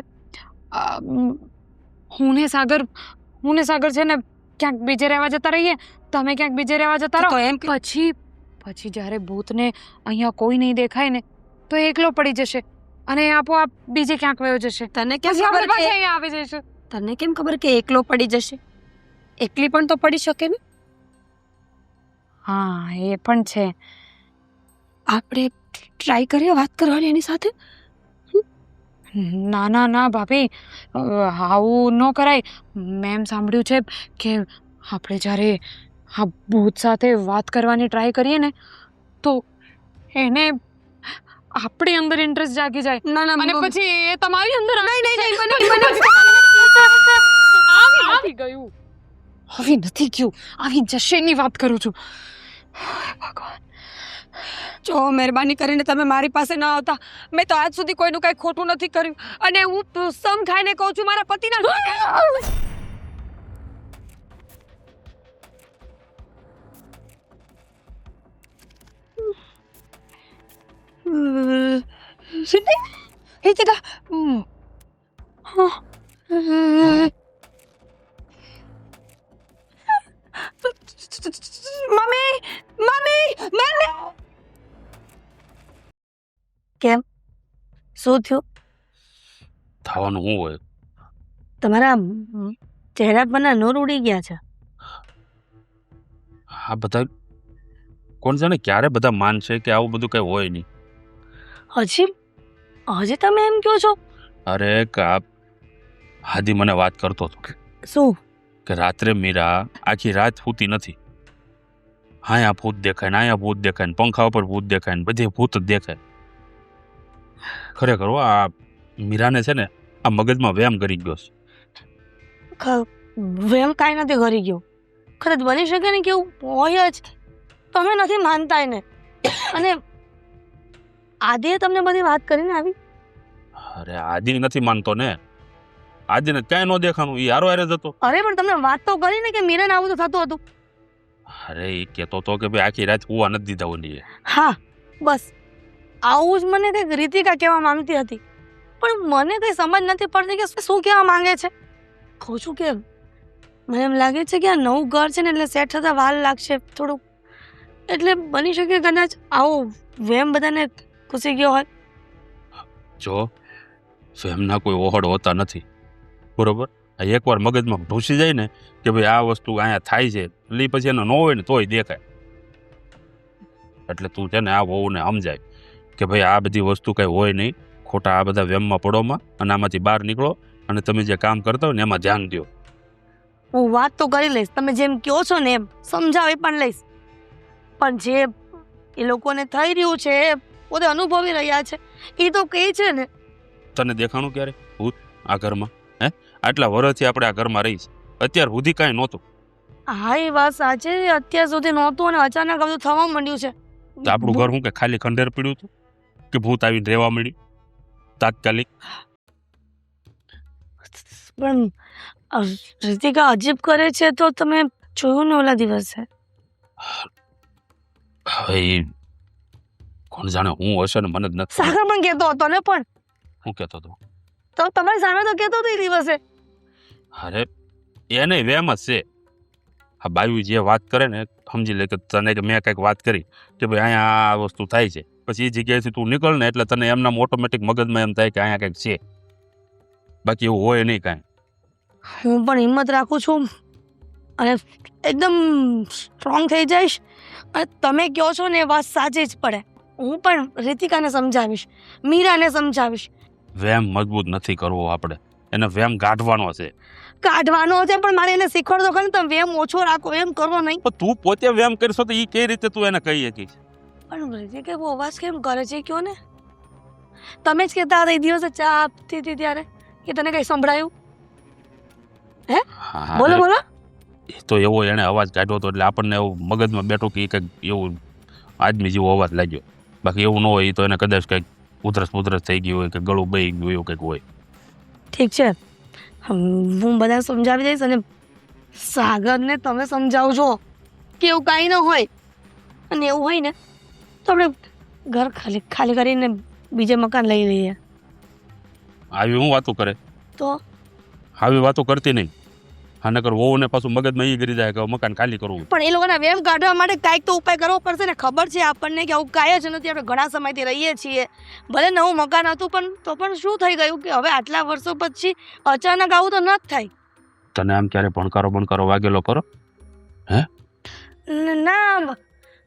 હું ને સાગર છે ને ક્યાંક બીજે રહેવા જતા રહીએ, તમે ક્યાંક બીજે રહેવા જતા રહો. તો એમ કે પછી જ્યારે ભૂતને અહીંયા કોઈ નહીં દેખાય ને તો એ એકલો પડી જશે અને એ આપોઆપ બીજે ક્યાંક વયો જશે. તને કેમ પછી આપણે ખબર પાછા કે અહીંયા આવી જઈશું. તને કેમ ખબર કે એકલો પડી જશે? એકલી પણ તો પડી શકે ને. હા, એ પણ છે. આપણે ટ્રાય કરીએ વાત કરવાની એની સાથે. ના ના ના ભાભી, આવું ન કરાય. મેં સાંભળ્યું છે કે આપણે જ્યારે આ ભૂત સાથે વાત કરવાની ટ્રાય કરીએ ને તો એને આપણી અંદર ઇન્ટરેસ્ટ જાગી જાય ના ના અને પછી એ તમારી અંદર આવી ગયું. આવી નથી ગયું, આવી જશે ની વાત કરું છું. ભગવાન, જો મહેરબાની કરીને તમે મારી પાસે ના આવતા. મેં તો આજ સુધી કોઈનું કઈ ખોટું નથી કર્યું અને હું સમ ખાઈને કહું છું મારા પતિના. Ritika, mummy mummy mummy. કેમ, શું થયું? થવાનું શું હોય? તમારા ચહેરા પરના નૂર ઉડી ગયા છે. આ બધા કોણ જાણે ક્યારે બધા માનશે કે આવું બધું કઈ હોય નહીં. હજી તમે એમ કહો છો? અરે હાદી મને વાત કરતો હતો શું? કે રાત્રે મીરા આખી રાત સૂતી નથી. અહીંયા ભૂત દેખાય ને અહીંયા ભૂત દેખાય ને પંખા ઉપર ભૂત દેખાય ને બધે ભૂત જ દેખાય. ખરેખર હો, આ મીરાને છે ને આ મગજમાં વ્યાયામ કરી ગયો છે. વેમ કાંઈ નથી કરી ગયો. ખરેખર બની શકે ને કે એવું હોય જ. તમે નથી માનતા એને. અને આદિએ તમને બધી વાત કરીને આવી? અરે આદિ નથી માનતો ને, આદિને ક્યાંય ન દેખાણું, એ હારો હારે જતો. અરે પણ તમને વાત તો કરી ને કે મીરાને આવું તો થતું હતું. અરે એ કહેતો હતો કે ભાઈ આખી રાત હુવા નથી દીધા ઓલીએ. હા બસ આવું જ મને કંઈક રીતિકા કહેવા માંગતી હતી, પણ મને કંઈ સમજ નથી પડતી કે શું કહેવા માંગે છે. કહું છું કે મને એમ લાગે છે કે આ નવું ઘર છે ને એટલે સેટ થતા વાર લાગશે થોડુંક, એટલે બની શકે કદાચ આવો વેમ બધાને ઘૂસી ગયો હોય. જો એમના કોઈ ઓહડ હોતા નથી, બરોબર? એકવાર મગજમાં ઘૂસી જાય ને કે ભાઈ આ વસ્તુ અહીંયા થાય છે એટલે ઈ પછી એનો ન હોય ને તોય દેખાય. એટલે તું છે ને આ વહુને સમજાય કે ભાઈ આ બધી વસ્તુ કઈ હોય નહીં, ખોટા આ બધા વેમમાં પડોમાં, અને આમાંથી બહાર નીકળો અને તમે જે કામ કરતા હોય ને એમાં ધ્યાન દો. હું વાત તો કરી લઈશ, તમે જેમ કહો છો ને એમ સમજાવી પણ લઈશ, પણ જે એ લોકોને થઈ રહ્યું છે એ પોતે અનુભવી રહ્યા છે એ તો કહે છે ને. તને દેખાણું ક્યારે ભૂત આ ઘરમાં? આટલા વર્ષથી આપણે આ ઘરમાં રહીશ, અત્યાર સુધી કાંઈ નહોતું. હા એ વાત સાચી, અત્યાર સુધી નહોતું અને અચાનક બધું થવા માંડ્યું છે. તો આપણું ઘર શું કે ખાલી ખંડેર પડ્યું હતું કે ભૂત આવીને રહેવા મળ્યું તાત્કાલિક? પણ રીતિકા અજીબ કરે છે તો તમે જોયું ને ઓલા દિવસે? હવે ઈ કોણ જાણે હું હશે ને મને જ નથી. સાગર પણ કહેતો હતો ને, પણ હું કહેતો હતો? તો તમારી સામે તો કહેતો હતો એ દિવસે. અરે એને વેમ જ છે. આ બાયુ જે વાત કરે ને સમજી લે કે તને કે મેં કંઈક વાત કરી કે ભાઈ અહીંયા આ વસ્તુ થાય છે, પછી એ જગ્યાએથી તું નીકળ ને એટલે તને એમના ઓટોમેટિક મગજમાં એમ થાય કે અહીંયા કંઈક છે, બાકી એવું હોય નહીં કાંઈ. હું પણ હિંમત રાખું છું અને એકદમ સ્ટ્રોંગ થઈ જઈશ, અને તમે કહો છો ને એ વાત સાચી જ પડે. હું પણ રીતિકાને સમજાવીશ, મીરાને સમજાવીશ. વેમ મજબૂત નથી કરવો આપણે, એને વેમ ગાઢવાનો છે. કાઢવાનો છે પણ મારે એને શીખવાડતો ખરી તમે વેમ ઓછો રાખો, એમ કરવો નહીં. પણ તું પોતે વેમ કરશો તો એ કઈ રીતે તું એને કહી શકીશ? પણ રીતિકા એવો અવાજ કેમ કરે છે કયો ને? તમે જ કહેતા હતા એ દિવસે ચા આપતી હતી ત્યારે કે તને કઈ સંભળાયું? હા, બોલો બોલો. એ તો એવો એણે અવાજ કાઢ્યો હતો એટલે આપણને એવું મગજમાં બેઠું કે કંઈક એવું આદમી જેવો અવાજ લાગ્યો. બાકી એવું ન હોય, એ તો એને કદાચ કંઈક ઉધરસ પુધરસ થઈ ગયું હોય કે ગળું બહી ગયું એવું કંઈક હોય. ઠીક છે, હું બધા સમજાવી દઈશ. અને સાગરને તમે સમજાવજો કે એવું કાંઈ ન હોય, અને એવું હોય ને તો આપણે ઘર ખાલી કરીને બીજે મકાન લઈ લઈએ. આવી હું વાતો કરે? તો આવી વાતો કરતી નહીં. હા, નકર વહુને પાછું મગજમાં એ કરી જાય કે હવે મકાન ખાલી કરવું. પણ એ લોકોના વેમ કાઢવા માટે કાંઈક તો ઉપાય કરવો પડશે ને. ખબર છે આપણને કે આવું કાંઈ જ નથી, આપણે ઘણા સમયથી રહીએ છીએ. ભલે નવું મકાન હતું પણ તો પણ શું થઈ ગયું કે હવે આટલા વર્ષો પછી અચાનક આવું તો ન જ થાય. તને આમ ક્યારે ભણકારો વાગેલો કરો? ના,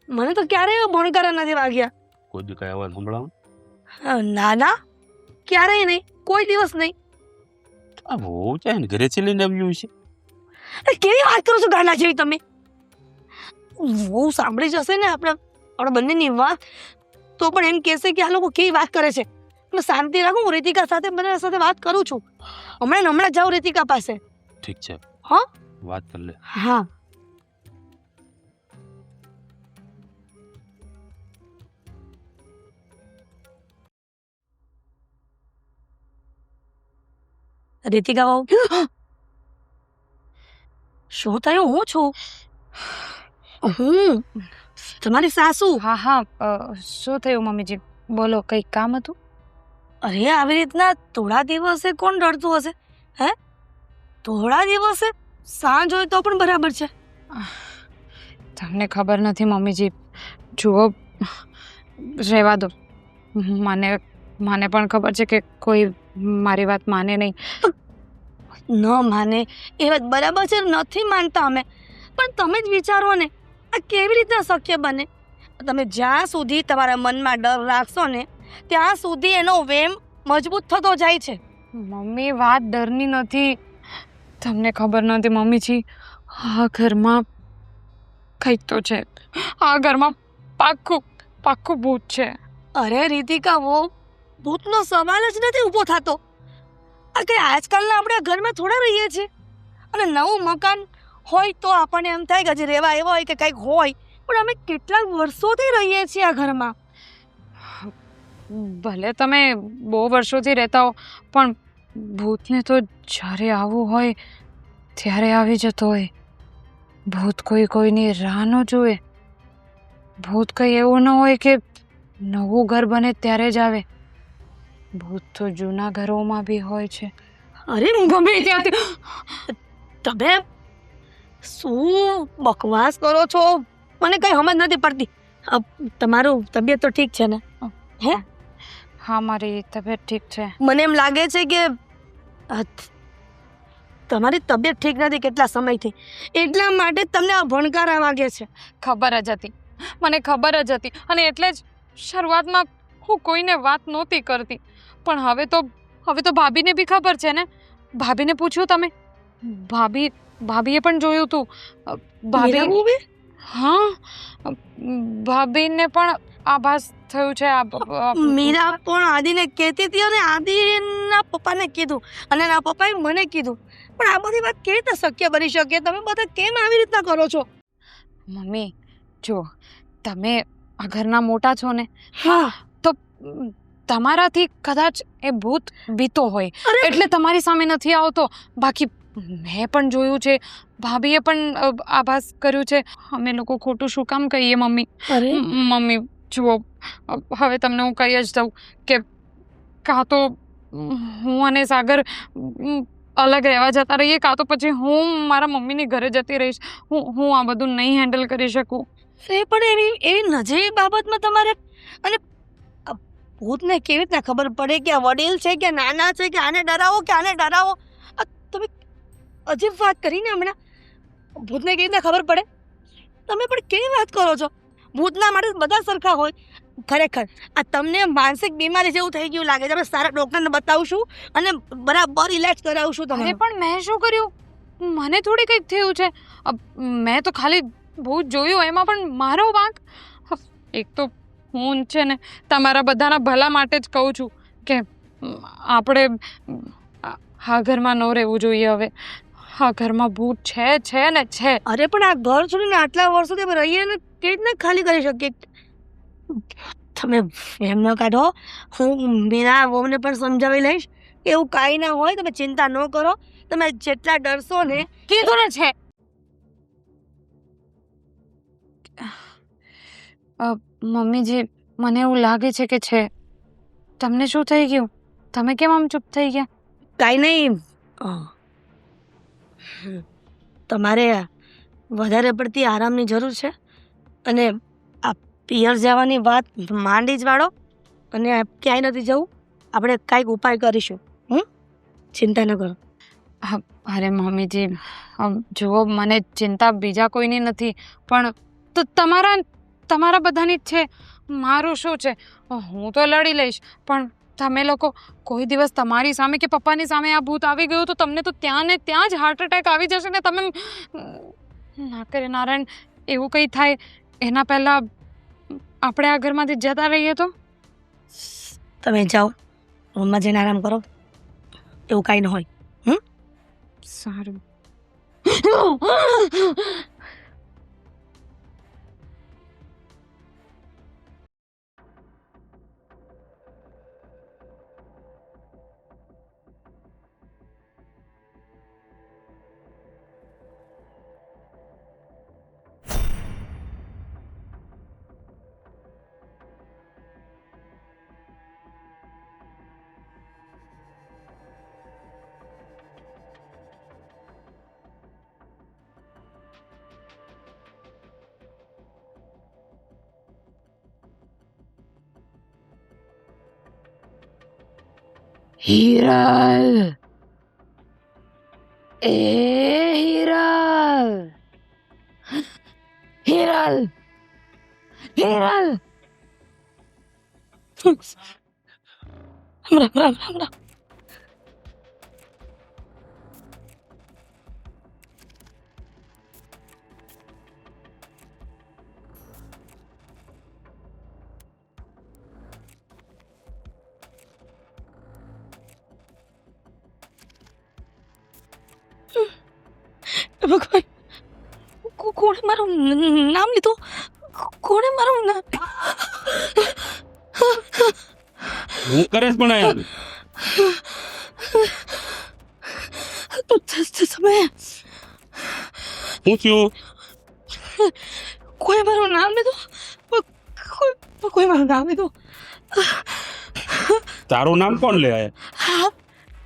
મને તો ક્યારેય ભણકારા નથી વાગ્યા. કોઈ દી કઈ અવાજ સંભળાવો? ના ના, ક્યારેય નહીં, કોઈ દિવસ નહીં. આ વહુ છે ને ઘરેથી લઈને આવ્યું છે. કેવી વાત કરો છો ગાંડા જેવી તમે? બહુ સાંભળી જશે ને આપણા બંનેની વાત તો પણ એમ કહેશે કે આ લોકો કેવી વાત કરે છે. એટલે શાંતિ રાખો, હું રીતિકા સાથે બધા સાથે વાત કરું છું. હમણાં જાઉં રીતિકા પાસે. ઠીક છે, હા, વાત કરી લે. હા. રીતિકા બહુ શું થયું? હું છું, હું તમારી સાસુ. હા હા શું થયું મમ્મીજી? બોલો, કંઈક કામ હતું? અરે આવી રીતના થોડા દિવસે કોણ ડરતું હશે? હે, થોડા દિવસે સાંજ હોય તો પણ બરાબર છે. તમને ખબર નથી મમ્મીજી, જુઓ રહેવા દો. મને પણ ખબર છે કે કોઈ મારી વાત માને નહીં. ન માને એ વાત બરાબર છે, નથી માનતા અમે, પણ તમે જ વિચારો ને આ કેવી રીતના શક્ય બને? તમે જ્યાં સુધી તમારા મનમાં ડર રાખશો ને ત્યાં સુધી એનો વેમ મજબૂત થતો જાય છે. મમ્મી, વાત ડરની નથી. તમને ખબર નથી મમ્મીજી, આ ઘરમાં કંઈક તો છે. આ ઘરમાં પાક્કું ભૂત છે. અરે રીતિકા, વો ભૂતનો સવાલ જ નથી ઊભો થતો. આ કઈ આજકાલના આપણે ઘરમાં થોડા રહીએ છીએ. અને નવું મકાન હોય તો આપણને એમ થાય કે હજી રહેવા એવા હોય કે કંઈક હોય, પણ અમે કેટલાક વર્ષોથી રહીએ છીએ આ ઘરમાં. ભલે તમે બહુ વર્ષોથી રહેતા હો, પણ ભૂતને તો જ્યારે આવવું હોય ત્યારે આવી જતો હોય. ભૂત કોઈની રાહ ન જોવે. ભૂત કંઈ એવું ન હોય કે નવું ઘર બને ત્યારે જ આવે. ભૂત તો જૂના ઘરોમાં બી હોય છે. અરે ગમે ત્યાંથી તમે શું બકવાસ કરો છો? મને કઈ સમજ નથી પડતી. તમારું તબિયત તો ઠીક છે ને? હે, હા, મારી તબિયત ઠીક છે. મને એમ લાગે છે કે તમારી તબિયત ઠીક નથી કેટલા સમયથી, એટલા માટે તમને આ ભણકારા વાગે છે. ખબર જ હતી, મને ખબર જ હતી. અને એટલે જ શરૂઆતમાં હું કોઈને વાત નહોતી કરતી. પણ હવે તો ભાભીને બી ખબર છે ને. ભાભીને પૂછ્યું તમે? ભાભીએ પણ જોયું હતું. ભાભી, હા, ભાભીને પણ આભાસ થયું છે. મીરા પણ આદિને કહેતી હતી અને આદિના પપ્પાને કીધું અને એના પપ્પાએ મને કીધું. પણ આ બધી વાત કેવી રીતે શક્ય બની શકે? તમે બધા કેમ આવી રીતના કરો છો? મમ્મી જો, તમે આ ઘરના મોટા છો ને, હા, તો તમારાથી કદાચ એ ભૂત બીતો હોય એટલે તમારી સામે નથી આવતો. બાકી મેં પણ જોયું છે, ભાભીએ પણ આભાસ કર્યું છે. અમે લોકો ખોટું શું કામ કહીએ મમ્મી? મમ્મી જુઓ, હવે તમને હું કહી જ દઉં કે કાં તો હું અને સાગર અલગ રહેવા જતા રહીએ, કાં તો પછી હું મારા મમ્મીની ઘરે જતી રહીશ. હું આ બધું નહીં હેન્ડલ કરી શકું. એ પણ એવી નજીવી બાબતમાં તમારે, અને ભૂતને કેવી રીતના ખબર પડે કે આ વડીલ છે કે નાના છે, કે આને ડરાવો કે આને ડરાવો? તમે અજીબ વાત કરીને હમણાં. ભૂતને કેવી રીતના ખબર પડે? તમે પણ કેવી વાત કરો છો? ભૂતના માટે બધા સરખા હોય. ખરેખર આ તમને માનસિક બીમારી જેવું થઈ ગયું લાગે છે. આપણે સારા ડૉક્ટરને બતાવશું અને બરાબર ઇલાજ કરાવશું તમને. અરે પણ મેં શું કર્યું? મને થોડી કંઈક થયું છે. મેં તો ખાલી ભૂત જોયું, એમાં પણ મારો વાંક. એક તો હું છે ને તમારા બધાના ભલા માટે જ કહું છું કે આપણે આ ઘરમાં ન રહેવું જોઈએ હવે. આ ઘરમાં ભૂત છે ને છે. અરે પણ આ ઘર છોડીને આટલા વર્ષોથી અમે રહીએ ને તે જ ને ખાલી કરી શકીએ. તમે એમ ન કાઢો. હું મીના વહુને પણ સમજાવી લઈશ કે એવું કાંઈ ના હોય. તમે ચિંતા ન કરો. તમે જેટલા ડરશો ને કીધું ને છે. મમ્મીજી, મને એવું લાગે છે કે છે. તમને શું થઈ ગયું? તમે કેમ આમ ચૂપ થઈ ગયા? કાંઈ નહીં. તમારે વધારે પડતી આરામની જરૂર છે અને આ પિયર જવાની વાત માંડી જ વાળો અને ક્યાંય નથી જવું. આપણે કાંઈક ઉપાય કરીશું. ચિંતા ન કરો. અરે મમ્મીજી, જુઓ, મને ચિંતા બીજા કોઈની નથી, પણ તમારા બધાની જ છે. મારું શું છે? હું તો લડી લઈશ, પણ તમે લોકો કોઈ દિવસ તમારી સામે કે પપ્પાની સામે આ ભૂત આવી ગયું તો તમને તો ત્યાં ને ત્યાં જ હાર્ટ એટેક આવી જશે ને. તમે ના કરે નારાયણ, એવું કંઈ થાય એના પહેલાં આપણે આ ઘરમાંથી જતા રહીએ તો. તમે જાઓ, રૂમમાં જઈને આરામ કરો. એવું કાંઈ ન હોય. સારું. હિરલ, એ હિરલ, હિરલ, હિરલ. રામ રામ રામ રામ. ભગવાન, કોણે મારું નામ લીધું? કોણે મારું નામ? હું કરેશ પણ યાર. તમે હું થયું? કોઈ મારું નામ લીધું? કોઈ મારું નામ લીધું? તારું નામ કોણ લે? હા,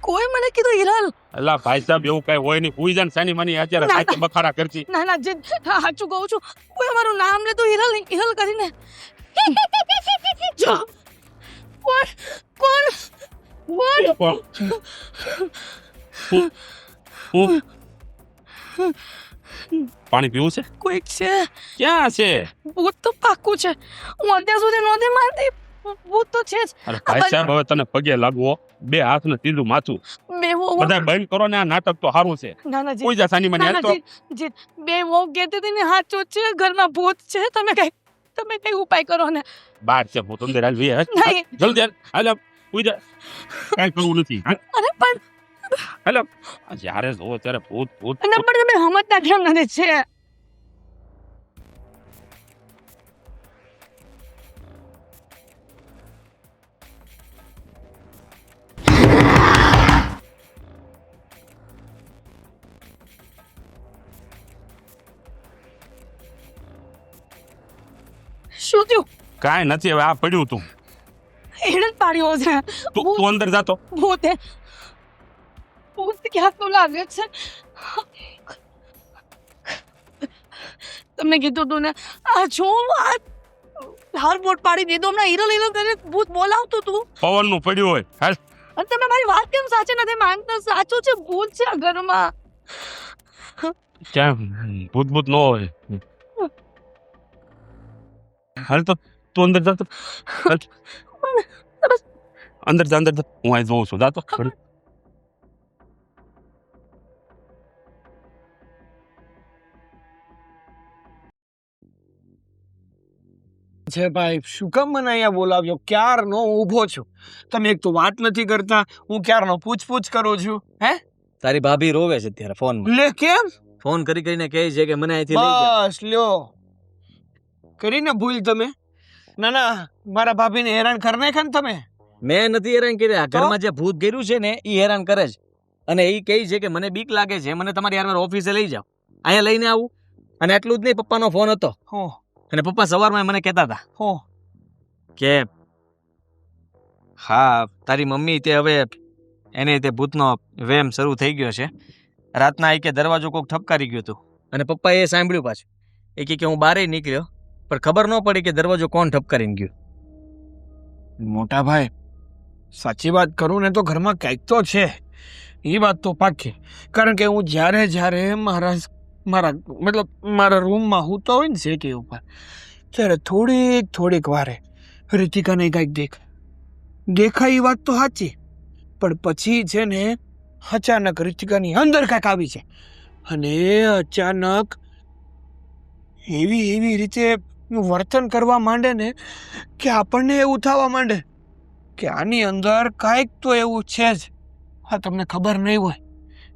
કોઈ મને કીધું હિરલ. અલા ભાઈ સાહેબ, એવું કઈ હોય નહીં. પૂઈ જાન સાની માની અત્યારે ના, સાચે બખાડા કરતી. ના ના, જે સાચું કહું છું. કોઈ મારું નામ લીધું હિરલ, હિરલ કરીને. જો કોણ કોણ કોણ? હું પાણી પીવું છે? કોઈક છે. ક્યાં છે? ભૂત તો પાક્કું છે. હું અત્યાર સુધી નહોતી માનતી. ભૂત તો છે જ. અરે ભાઈ સાહેબ, હવે તને પગે લાગવો. બે હાથ ને સીધું માથું. બે વહુ. બધા બંધ કરો ને. આ નાટક તો સારું છે. ના ના જી, કોઈ જા સાની માની ના હાલ ના તો. જી, બે વહુ કહેતી હતી ને સાચું જ છે. ઘરમાં ભૂત છે. તમે કઈ ઉપાય કરો ને. બહાર છે ભૂત, અંદર હાલ વી હાલ. નહીં. જલ્દી હાલ. હાલ આપ. કોઈ જા. કાંઈ કરવું નથી. હાલ અરે પણ હાલ આપ. આ જ્યારે જોવો ત્યારે ભૂત ભૂત ના, પણ તમે સમજતા કેમ નથી? છે શું થયું? કાંઈ નથી. હવે આ પડ્યું તું. એને જ પાડ્યો છે. તું અંદર જાતો. ભૂત હે. ભૂત ક્યાં તો લાગે છે. તમને કીધું તું ને, આ જો આ હાર બોટ પાડી દીધો. હમણાં હિરલ હિરલ કરીને ભૂત બોલાવતું તું પવન નું પડ્યું હોય. હાલ. અને તમે મારી વાત કેમ સાચી નથી માનતા? સાચું છે, ભૂત છે આ ઘરમાં. ક્યાં ભૂત ભૂત ન હોય. હાલ તો તું અંદર જા તો. હાલ. અંદર જા, અંદર જા. હું અહીં જોઉં છું. જાતો. છે ભાઈ? શું કામ મને અહીંયા બોલાવ્યો? ક્યારનો હું ઊભો છું, તમે એક તો વાત નથી કરતા. હું ક્યારનો પૂછપૂછ કરું છું. હે? તારી ભાભી રોવે છે અત્યારે ફોનમાં. લે કેમ? ફોન કરી કરીને કહે છે કે મને અહીંથી લઈ જા. બસ લ્યો, કરીને ભૂલ તમે. ના ના, મારા ભાભીને હેરાન કરી નાખ્યા ને તમે. મેં નથી હેરાન કર્યા. તો? ઘરમાં જે ભૂત ગેર્યું છે ને એ હેરાન કરે છે. અને એ કહે છે કે મને બીક લાગે છે, મને તમારી યાર ઓફિસે લઈ જાઓ, અહીંયા લઈને આવું. અને એટલું જ નહીં, પપ્પાનો ફોન હતો હો અને પપ્પા સવારમાં મને કહેતા હતા હો કે હા તારી મમ્મી તે હવે એને તે ભૂતનો વેમ શરૂ થઈ ગયો છે. રાતના એ કે દરવાજો કોક ઠપકારી ગયો હતું અને પપ્પાએ એ સાંભળ્યું પાછું. એ કહે કે હું બહાર નીકળ્યો પણ ખબર ન પડી કે દરવાજો કોણ ઠપકારીને ગયું. મોટા ભાઈ, સાચી વાત કરું ને તો ઘરમાં કંઈક તો છે, એ વાત તો પાકી. કારણ કે હું જ્યારે મારા રૂમમાં સૂતો હોય ને સેટી ઉપર, ત્યારે થોડીક વારે રીતિકાને કંઈક દેખાય. એ વાત તો સાચી, પણ પછી છે ને અચાનક રીતિકાની અંદર કાંઈક આવી છે અને એ અચાનક એવી રીતે વર્તન કરવા માંડે ને કે આપણને એવું થવા માંડે કે આની અંદર કાંઈક તો એવું છે જ. હા, તમને ખબર નહીં હોય,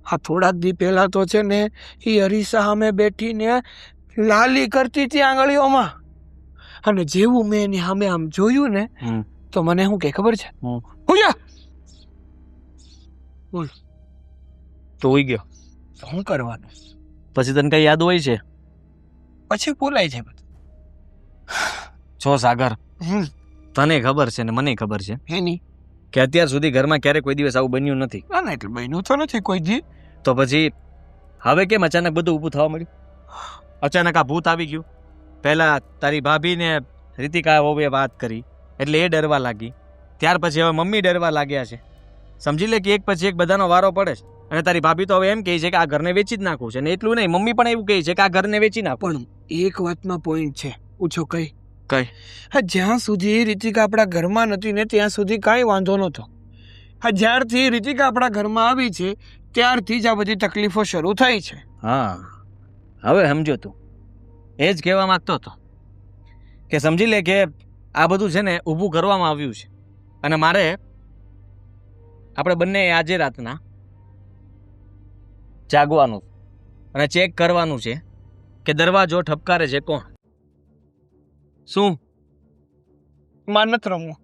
હા થોડાક દી પહેલાં તો છે ને એ અરીસા સામે બેઠીને લાલી કરતી હતી આંગળીઓમાં, અને જેવું મેં એની સામે આમ જોયું ને તો મને શું કે ખબર છે? હુંજા બોલ. તો ઉઈ ગયો. શું કરવાનું? પછી તને કઈ યાદ હોય છે? પછી બોલાય છે બધું. છો સાગર, તને ખબર છે ને મને ખબર છે એની કે અત્યાર સુધી ઘરમાં ક્યારે કોઈ દિવસ આવું બન્યું નથી. ના એટલે બન્યું તો નથી કોઈ દી. તો પછી હવે કેમ અચાનક બધું ઊભું થવા મળ્યું? અચાનક આ ભૂત આવી ગયું. પહેલા તારી ભાભીને રીતિકા વહુએ વાત કરી એટલે એ ડરવા લાગી. ત્યાર પછી હવે મમ્મી ડરવા લાગ્યા છે. સમજી લે કે એક પછી એક બધાનો વારો પડે છે. અને તારી ભાભી તો હવે એમ કહે છે કે આ ઘરને વેચી જ નાખવું છે. ને એટલું નહીં, મમ્મી પણ એવું કહે છે કે આ ઘરને વેચી નાખો. પણ એક વાતમાં પોઈન્ટ છે. પૂછો કઈ? કઈ? હા, જ્યાં સુધી રીતિકા આપણા ઘરમાં નથી ને ત્યાં સુધી કાંઈ વાંધો નહોતો. હા, જ્યારથી રીતિકા આપણા ઘરમાં આવી છે ત્યારથી જ આ બધી તકલીફો શરૂ થઈ છે. હા, હવે સમજો તું. એ જ કહેવા માંગતો હતો કે સમજી લે કે આ બધું છે ને ઊભું કરવામાં આવ્યું છે. અને મારે આપણે બંને આજે રાતના જાગવાનું અને ચેક કરવાનું છે કે દરવાજો ઠપકારે છે કોણ. શું? માર નથી રમવું.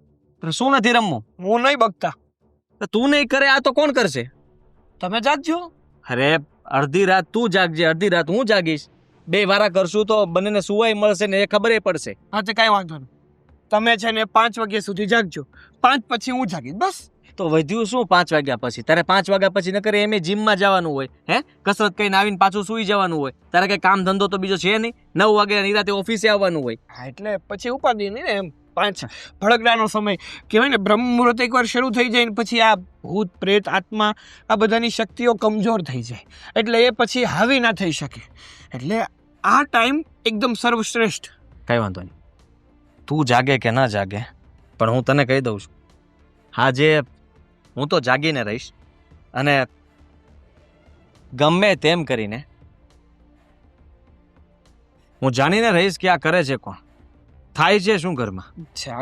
શું નથી રમવું? હું નહીં બગતા. તો તું નહીં કરે આ તો કોણ કરશે? તમે જાગજો. અરે અડધી રાત તું જાગજે, અડધી રાત હું જાગીશ. બે વારા કરશું તો બંનેને સુવાય મળશે ને એ ખબર પડશે. હા, તે કાંઈ વાંધો નહીં. તમે છે ને 5 વાગ્યા સુધી જાગજો. 5 પછી હું જાગીશ બસ. તો વધ્યું શું 5 વાગ્યા પછી? તારે 5 વાગ્યા પછી ન કરે એમ જીમમાં જવાનું હોય, હે કસરત કરીને આવીને પાછું સૂઈ જવાનું હોય. તારે કઈ કામ ધંધો તો બીજો છે નહીં. 9 વાગ્યા નિરાતે ઓફિસે આવવાનું હોય. હા, એટલે પછી ઉપાધિ નહીં ને એમ. 5 ભડકડાનો સમય કહેવાય ને, બ્રહ્મ મુહૂર્ત એકવાર શરૂ થઈ જાય ને પછી આ ભૂત પ્રેત આત્મા આ બધાની શક્તિઓ કમજોર થઈ જાય, એટલે એ પછી હાવી ના થઈ શકે. એટલે આ ટાઈમ એકદમ સર્વશ્રેષ્ઠ. કઈ વાંધો નહીં, તું જાગે કે ના જાગે, પણ હું તને કહી દઉં છું, આજે હું તો જાગીને રહીશ. અને ગમે તેમ કરીને હું જાણીને રહીશ કે આ કરે છે કોણ, થાય છે શું ઘરમાં,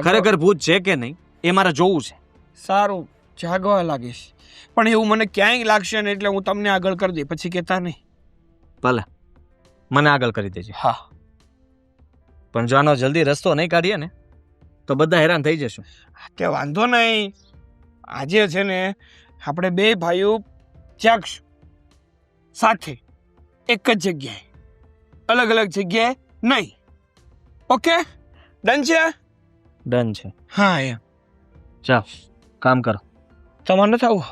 ખરેખર ભૂત છે કે નહીં એ મારે જોવું છે. સારું, જાગવા લાગીશ, પણ એવું મને ક્યાંય લાગશે ને એટલે હું તમને આગળ કરી દઈ, પછી કહેતા નહીં. ભલે મને આગળ કરી દેજે. હા, પણ જો આનો જલ્દી રસ્તો નહીં કાઢીએ ને તો બધા હેરાન થઈ જશું. કે વાંધો નહીં, આજે છે ને આપણે 2 ભાઈઓ જાગશું સાથે, એક જ જગ્યાએ, અલગ અલગ જગ્યાએ નહીં. ઓકે, ડન છે? ડન છે. હા, એમ. ચાલ કામ કરો. તમારે નથી આવું?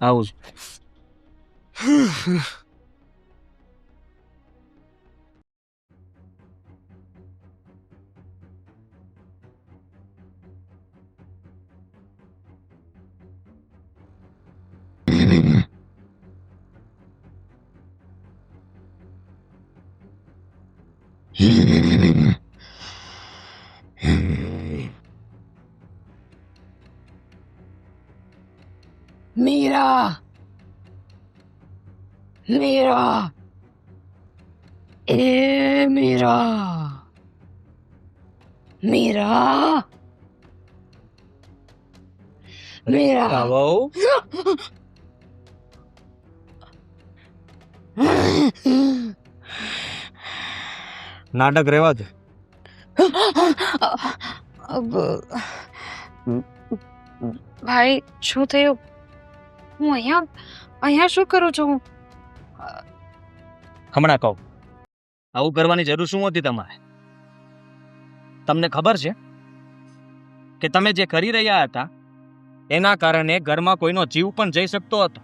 આવું જ. મીરા, મીરા, એ મીરા, મીરા મીરા વહુ નાટક રહેવા દે. ભાઈ શું થયું? હું અહીંયા શું કરું છું? હમણાં કહું, આવું કરવાની જરૂર શું હતી તમારે? તમને ખબર છે કે તમે જે કરી રહ્યા હતા એના કારણે ઘરમાં કોઈનો જીવ પણ જઈ શકતો હતો.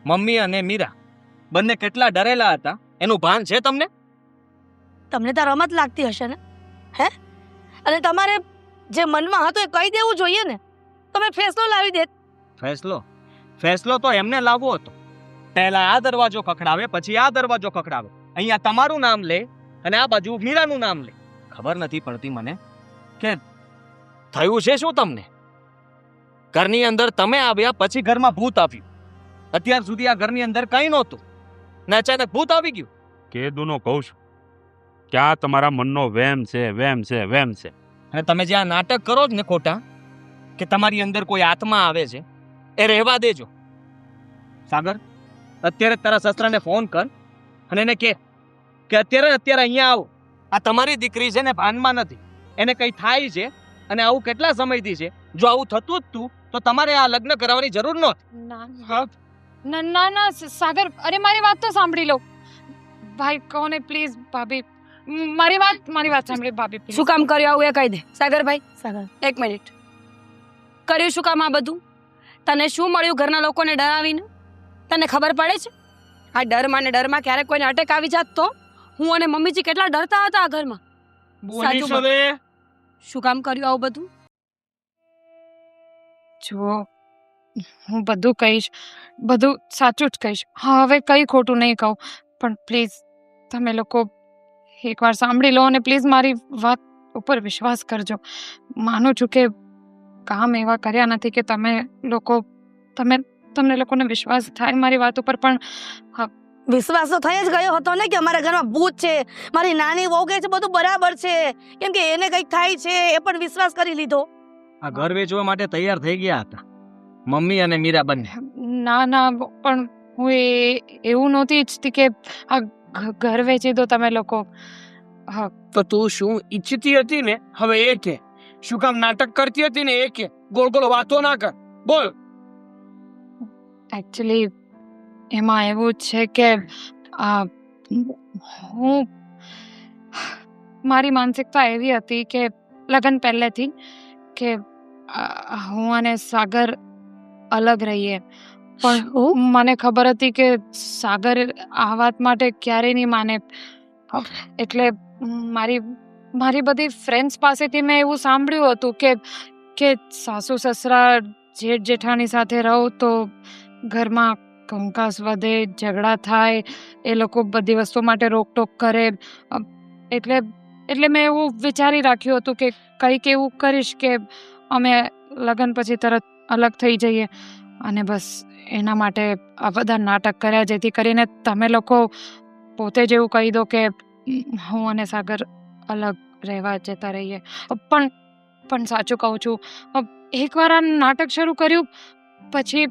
મમ્મી અને મીરા બંને કેટલા ડરેલા હતા એનું ભાન છે તમને? તમને તો રમત લાગતી હશે ને, હે? અને તમારે જે મનમાં હતું એ કહી દેવું જોઈએ ને. તમે ફેસલો લાવી દે. ફેસલો તો એમને લાવવો હતો. પહેલા આ દરવાજો ખખડાવે, પછી આ દરવાજો ખખડાવે, અહીંયા તમારું નામ લે અને આ બાજુ મીરાનું નામ લે. ખબર નથી પડતી મને કે થયું છે શું તમને? ઘરની અંદર તમે આવ્યા પછી ઘરમાં ભૂત આવ્યું. અત્યાર સુધી આ ઘરની અંદર કંઈ નહોતું ને અચાનક ભૂત આવી ગયું. કેદુનો કહું છું કે આ તમારા મનનો વેમ છે, વેમ છે, વેમ છે. અને તમે જે આ નાટક કરો જ ને ખોટા કે તમારી અંદર કોઈ આત્મા આવે છે, એ રહેવા દેજો. સાગર, અત્યારે તારા સસરાને ફોન કર અને એને કે અત્યારે અહીંયા આવો. આ તમારી દીકરી છે ને ભાનમાં નથી, એને કંઈ થાય છે અને આવું કેટલા સમયથી છે. જો આવું થતું જ તું તો તમારે આ લગ્ન કરાવવાની જરૂર નહોતી. ના સાગર, અરે મારી વાત તો સાંભળી લો. ભાઈ કહો ને પ્લીઝ. ભાભી મારી વાત સાંભળી ભાભી. શું કામ કર્યું આવું એ કહી દે. સાગરભાઈ, સાગર એક મિનિટ. કર્યું શું કામ આ બધું? તને શું મળ્યું ઘરના લોકોને ડરાવીને? તને ખબર પડે છે આ ડરમાં ને ડરમાં ક્યારેક કોઈને અટેક આવી જાત તો? હું અને મમ્મીજી કેટલા ડરતા હતા આ ઘરમાં. બોલીશ હવે. શું કામ કર્યું આવું બધું? જો હું બધું કહીશ, બધું સાચું જ કહીશ. હા, હવે કંઈ ખોટું નહીં કહું. પણ પ્લીઝ તમે લોકો એકવાર સાંભળી લો અને પ્લીઝ મારી વાત ઉપર વિશ્વાસ કરજો. માનું છું કે કામ એવા કર્યા નથી કે તમને લોકોને વિશ્વાસ થાય મારી વાત ઉપર, પણ વિશ્વાસ તો થઈ જ ગયો હતો ને કે અમારા ઘરમાં ભૂત છે. મારી નાની વહુ કહે છે બધું બરાબર છે, કેમ કે એને કંઈક થાય છે એ પણ વિશ્વાસ કરી લીધો. આ ઘર વેચવા માટે તૈયાર થઈ ગયા હતા મમ્મી અને મીરા બંને. ના પણ હું એવું નહોતી ઈચ્છતી કે આ ઘર વેચી દો તમે લોકો. હા, તો તું શું ઈચ્છતી હતી ને હવે એ કે. શું કામ નાટક કરતી હતી ને એ કે. ગોળ ગોળ વાતો ના કર, બોલ. એકચ્યુઅલી એમાં એવું છે કે હું મારી માનસિકતા એવી હતી કે લગ્ન પહેલેથી કે હું અને સાગર અલગ રહીએ. પણ મને ખબર હતી કે સાગર આ વાત માટે ક્યારેય નહીં માને. એટલે મારી બધી ફ્રેન્ડ્સ પાસેથી મેં એવું સાંભળ્યું હતું કે સાસુ સસરા જેઠ જેઠાણી સાથે રહો તો ઘરમાં કંકાસ વધે, ઝઘડા થાય, એ લોકો બધી વસ્તુ માટે રોકટોક કરે. એટલે મેં એવું વિચારી રાખ્યું હતું કે કંઈક એવું કરીશ કે અમે લગ્ન પછી તરત અલગ થઈ જઈએ. અને બસ એના માટે આ બધા નાટક કર્યા, જેથી કરીને તમે લોકો પોતે જ એવું કહી દો કે હું અને સાગર અલગ રહેવા જતા રહીએ. પણ સાચું કહું છું, એકવાર આ નાટક શરૂ કર્યું પછી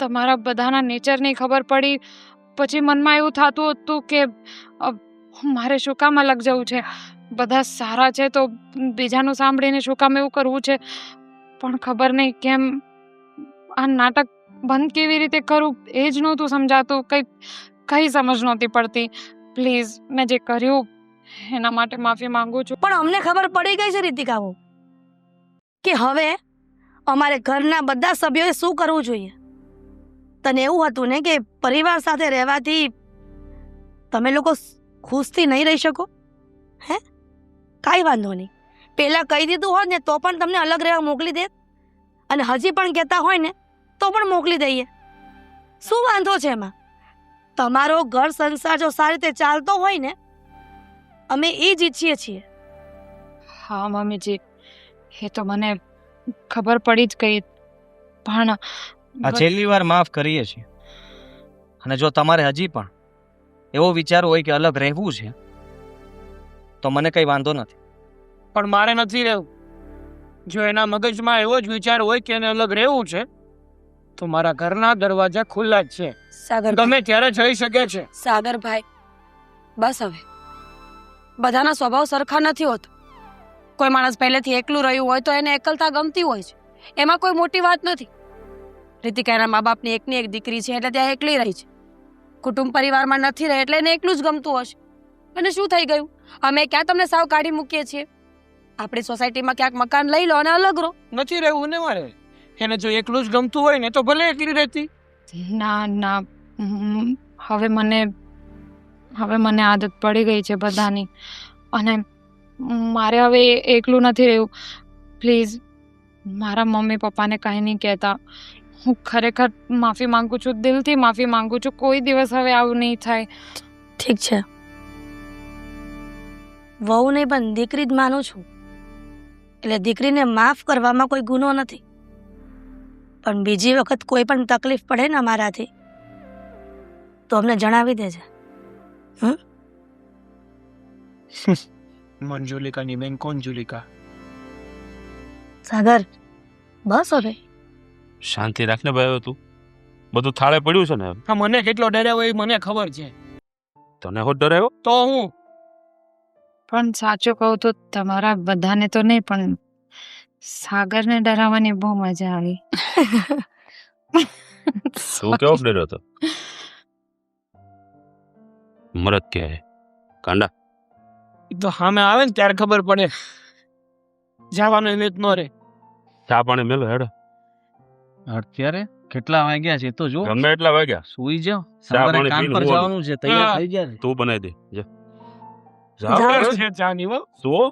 તમારા બધાના નેચરની ખબર પડી. પછી મનમાં એવું થતું હતું કે મારે શું કામ અલગ જવું છે? બધા સારા છે તો બીજાનું સાંભળીને શું કામ એવું કરવું છે? પણ ખબર નહીં કેમ આ નાટક બંધ કેવી રીતે કરું એ જ નહોતું સમજાતું. કઈ સમજ નહોતી પડતી. પ્લીઝ, મેં જે કર્યું એના માટે માફી માંગુ છું. પણ અમને ખબર પડી ગઈ છે રીતિકાઓ કે હવે અમારે ઘરના બધા સભ્યોએ શું કરવું જોઈએ. તને એવું હતું ને કે પરિવાર સાથે રહેવાથી તમે લોકો ખુશથી નહીં રહી શકો? હે, કાંઈ વાંધો નહીં. પહેલાં કહી દીધું હોત ને તો પણ તમને અલગ રહેવા મોકલી દે, અને હજી પણ કહેતા હોય ને તો પણ મોકલી દઈએ. શું વાંધો છે એમાં? તમારો ઘર સંસાર જો સારી રીતે ચાલતો હોય ને, અમે એ જ ઈચ્છીએ છીએ. હા મમ્મીજી, એ તો મને ખબર પડી જ ગઈ. પણ આ છેલ્લી વાર માફ કરીએ છીએ. અને જો તમારે હજી પણ એવો વિચાર હોય કે અલગ રહેવું છે તો મને કંઈ વાંધો નથી. પણ મારે નથી રહેવું. જો એના મગજમાં એવો જ વિચાર હોય કે એને અલગ રહેવું છે તો મારા ઘરના દરવાજા ખુલ્લા જ છે. સાગર ગમે ત્યારે જઈ શકે છે. સાગરભાઈ બસ હવે બધાના સ્વભાવ સરખા નથી હોતા. કોઈ માણસ પહેલેથી એકલું રહ્યું હોય તો એને એકલતા ગમતી હોય છે, એમાં કોઈ મોટી વાત નથી. રીતિકા એના મા બાપની એકની એક દીકરી છે એટલે ત્યાં એકલી રહી છે. કુટુંબ પરિવારમાં નથી રહે એટલે એને એકલું જ ગમતું હશે. અને શું થઈ ગયું? અમે ક્યાં તમને સાવ કાઢી મૂકીએ છીએ? આપણી સોસાયટીમાં ક્યાંક મકાન લઈ લો અને અલગ રહો. નથી રહેવું ને મારે. એને જો એકલું જ ગમતું હોય ને તો ભલે એકલી રહેતી. ના ના હવે મને આદત પડી ગઈ છે બધાની, અને મારે હવે એકલું નથી રહેવું. પ્લીઝ મારા મમ્મી પપ્પાને કાંઈ નહીં કહેતા. હું ખરેખર માફી માંગુ છું, દિલથી માફી માંગુ છું. કોઈ દિવસ હવે આવું નહીં થાય. ઠીક છે, વહુ નહીં પણ દીકરી જ માનું છું. એટલે દીકરીને માફ કરવામાં કોઈ ગુનો નથી. પણ બીજી વખત કોઈ પણ તકલીફ પડે ને અમારાથી તો અમને જણાવી દેજે. મંજુલિકાની બેન કોણ જુલિકા? સાગર બસ હવે શાંતિ રાખને ભાઈ. હવે તું બધું થાળે પડ્યું છે ને. હા, મને કેટલો ડરાવ્યો એ મને ખબર છે. તને હો ડરાયો? તો હું પણ સાચું કહું તો તમારા બધાને તો નહીં, પણ સાગરને ડરાવવાની બહુ મજા આવી. તું કેવો ડર્યો હતો? મરદ કે કાંડા ઈ તો સામે આવે ને ત્યારે ખબર પડે. જવાનો વેત ન રે. ચા પાણી મેલો હેડો. અત્યારે કેટલા વાગ્યા છે તો જો. ગમે એટલા વાગ્યા સુઈ જાઓ. ચા સવારે પાણી કામ પીને પર ઊંઘ. જવાનું છે, તૈયાર હા. થઈ ગયા ને. તું બનાવી દે. જા જાઓ. જા. છે ચાની હો. શું